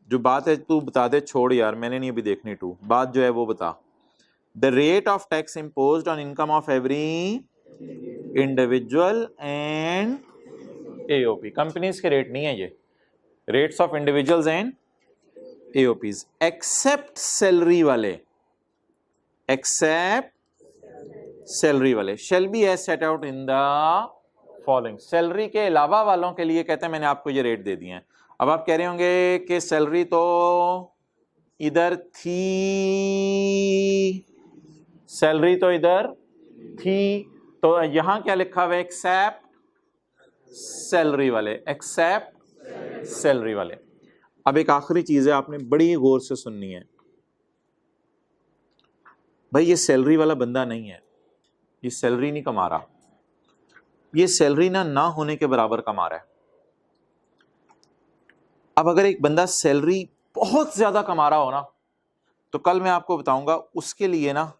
जो बात है तू बता दे, छोड़ यार मैंने नहीं अभी देखनी। 2 बात जो है वो बता। The rate of tax imposed on income of every individual and AOP. Companies के रेट नहीं है ये, rates of individuals and AOPs except salary वाले, एक्सेप्ट सैलरी वाले shall be as set out in the following. Salary के अलावा वालों के लिए कहते हैं मैंने आपको ये रेट दे दिए हैं। अब आप कह रहे होंगे कि सैलरी तो इधर थी, सैलरी तो इधर थी, तो यहां क्या लिखा हुआ है? एक्सेप्ट सैलरी वाले, एक्सेप्ट सैलरी वाले। अब एक आखिरी चीज है आपने बड़ी गौर से सुननी है भाई, ये सैलरी वाला बंदा नहीं है, ये सैलरी नहीं कमा रहा, ये सैलरी ना होने के बराबर कमा रहा है। अब अगर एक बंदा सैलरी बहुत ज्यादा कमा रहा हो ना, तो कल मैं आपको बताऊंगा उसके लिए ना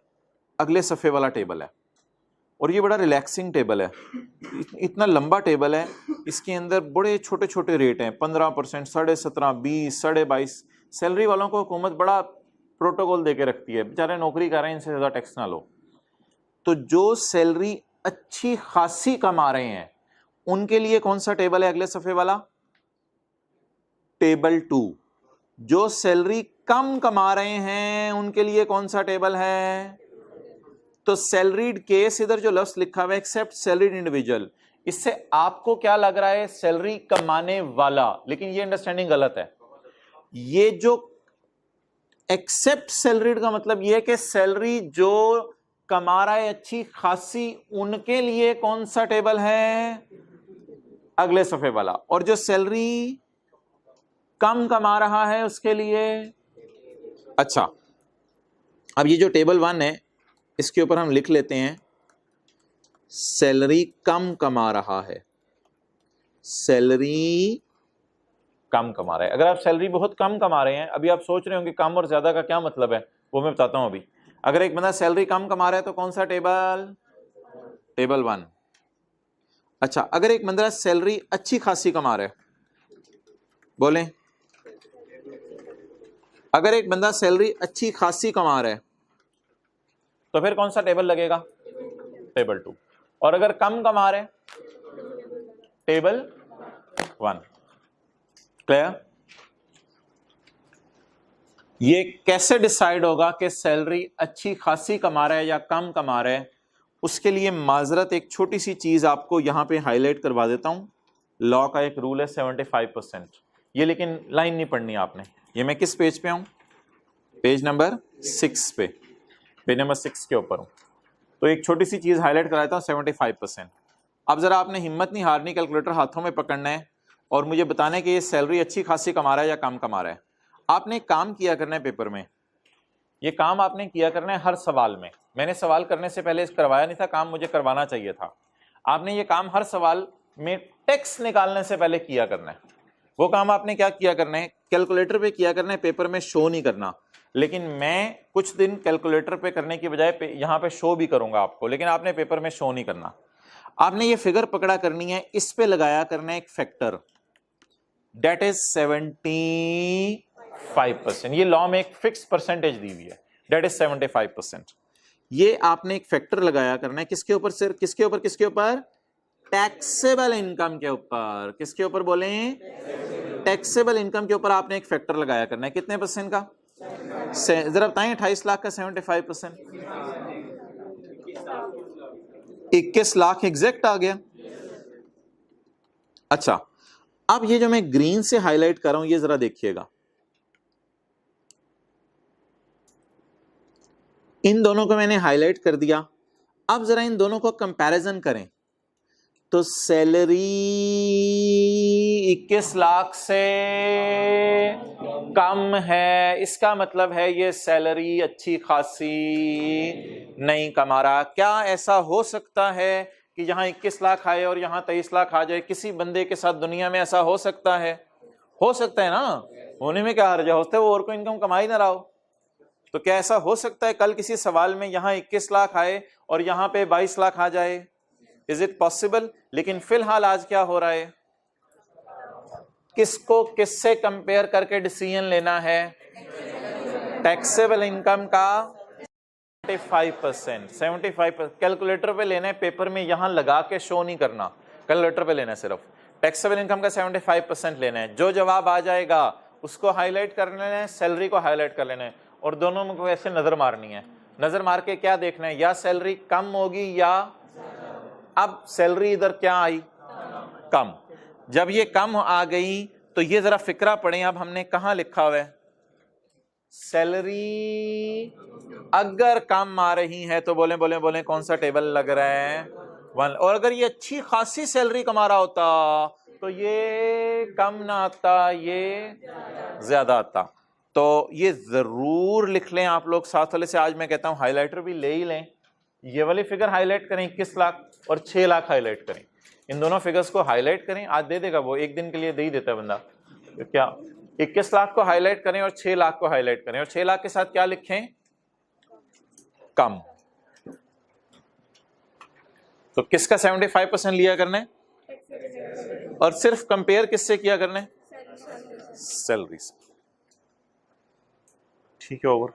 अगले सफ़े वाला टेबल है, और ये बड़ा रिलैक्सिंग टेबल है। इतना लंबा टेबल है, इसके अंदर बड़े छोटे छोटे रेट हैं, 15%, 17.5%, 20, 22.5। सैलरी वालों को हुकूमत बड़ा प्रोटोकॉल दे के रखती है, बेचारे नौकरी कर रहे हैं, इनसे ज़्यादा टैक्स ना लो। तो जो सैलरी अच्छी खासी कमा रहे हैं उनके लिए कौन सा टेबल है अगले सफे वाला? टेबल 2। जो सैलरी कम कमा रहे हैं उनके लिए कौन सा टेबल है? तो सैलरीड केस, इधर जो लफ्ज लिखा हुआ है एक्सेप्ट सैलरीड इंडिविजुअल, इससे आपको क्या लग रहा है? सैलरी कमाने वाला, लेकिन ये अंडरस्टैंडिंग गलत है। ये जो एक्सेप्ट सैलरीड का मतलब ये है कि सैलरी जो कमा रहा है अच्छी खासी, उनके लिए कौन सा टेबल है? अगले सफे वाला। और जो सैलरी कम कमा रहा है उसके लिए, अच्छा अब ये जो टेबल 1 है इसके ऊपर हम लिख लेते हैं सैलरी कम कमा रहा है, सैलरी कम कमा रहा है। अगर आप सैलरी बहुत कम कमा रहे हैं, अभी आप सोच रहे होंगे कम और ज्यादा का क्या मतलब है, वो मैं बताता हूं अभी। अगर एक बंदा सैलरी कम कमा रहा है तो कौन सा टेबल? टेबल 1। अच्छा, अगर एक बंदा सैलरी अच्छी खासी कमा रहा है, बोलें, अगर एक बंदा सैलरी अच्छी खासी कमा रहा है तो फिर कौन सा टेबल लगेगा? टेबल 2। और अगर कम कमा रहे, टेबल 1। क्लियर? ये कैसे डिसाइड होगा कि सैलरी अच्छी खासी कमा रहा है या कम कमा रहा है? उसके लिए माजरत एक छोटी सी चीज आपको यहां पे हाईलाइट करवा देता हूं। लॉ का एक रूल है 75%। ये लेकिन लाइन नहीं पढ़नी आपने। ये मैं किस पेज पे हूं? पेज नंबर 6 पे, पेज नंबर 6 के ऊपर हूं। तो एक छोटी सी चीज हाईलाइट करा देता हूं, 75%। अब जरा आपने हिम्मत नहीं हारनी, कैलकुलेटर हाथों में पकड़ना है और मुझे बताना है कि ये सैलरी अच्छी खासी कमा रहा है या कम कमा रहा है। आपने काम किया करना है पेपर में, ये काम आपने किया करना है हर सवाल में। मैंने सवाल करने से पहले करवाया नहीं था, काम मुझे करवाना चाहिए था। आपने ये काम हर सवाल में टेक्स्ट निकालने से पहले किया करना है। वो काम आपने क्या किया करना है? कैलकुलेटर पे किया करना है, पेपर में शो नहीं करना। लेकिन मैं कुछ दिन कैलकुलेटर पे करने की बजाय यहाँ पे शो भी करूंगा आपको, लेकिन आपने पेपर में शो नहीं करना। आपने ये फिगर पकड़ा करनी है, इस पे लगाया करना है एक फैक्टर, डेट इज 75%। ये लॉ में एक फिक्स परसेंटेज दी हुई है, डेट इज 75%। ये आपने एक फैक्टर लगाया करना है किसके ऊपर? सिर्फ किसके ऊपर? किसके ऊपर? टैक्सेबल इनकम के ऊपर। किसके ऊपर बोलें? टैक्सेबल इनकम के ऊपर आपने एक फैक्टर लगाया करना है। कितने परसेंट का? जरा बताएं, 28 लाख का 75%, 21 लाख एग्जैक्ट आ गया। अच्छा, अब ये जो मैं ग्रीन से हाईलाइट कर रहा हूं, ये जरा देखिएगा, इन दोनों को मैंने हाईलाइट कर दिया। अब जरा इन दोनों को कंपैरिजन करें तो सैलरी 21 लाख से कम है, इसका मतलब है ये सैलरी अच्छी खासी नहीं कमा रहा। क्या ऐसा हो सकता है कि यहां 21 लाख आए और यहां 23 लाख आ जाए? किसी बंदे के साथ दुनिया में ऐसा हो सकता है? हो सकता है ना, होने में क्या हर्ज है? होता है वो और कोई इनकम कमा ही ना रहा हो। तो क्या ऐसा हो सकता है कल किसी सवाल में यहां 21 लाख आए और यहां पे 22 लाख आ जाए? Is it possible? लेकिन फिलहाल आज क्या हो रहा है? किसको किससे कंपेयर करके डिसीजन लेना है? टैक्सेबल इनकम का 75%। कैलकुलेटर पे लेना है, पेपर में यहां लगा के शो नहीं करना, कैलकुलेटर पे लेना है सिर्फ। टैक्सेबल इनकम का 75% लेना है। जो जवाब आ जाएगा उसको हाईलाइट कर लेना है, सैलरी को हाईलाइट कर लेना है, और दोनों में को ऐसे नजर मारनी है। नजर मार के क्या देखना है? या सैलरी कम होगी या, अब सैलरी इधर क्या आई? कम। जब ये कम आ गई तो ये जरा फिक्रा पड़े, अब हमने कहां लिखा हुआ है? सैलरी अगर कम आ रही है तो बोले बोले बोले कौन सा टेबल लग रहा है? 1। और अगर ये अच्छी खासी सैलरी कमा रहा होता तो ये कम ना आता, ये ज्यादा आता। तो ये जरूर लिख लें आप लोग साथ वाले से। आज मैं कहता हूं हाईलाइटर भी ले ही लें। ये वाली फिगर हाईलाइट करें, 21 लाख और 6 लाख हाईलाइट करें। इन दोनों फिगर्स को हाईलाइट करें, आज दे देगा वो, एक दिन के लिए दे ही देता है बंदा। तो क्या 21 लाख को हाईलाइट करें और 6 लाख को हाईलाइट करें, और 6 लाख के साथ क्या लिखें? कम। तो किसका 75% लिया करना है? और सिर्फ कंपेयर किससे किया करना है? सैलरी से। ठीक है, ओवर।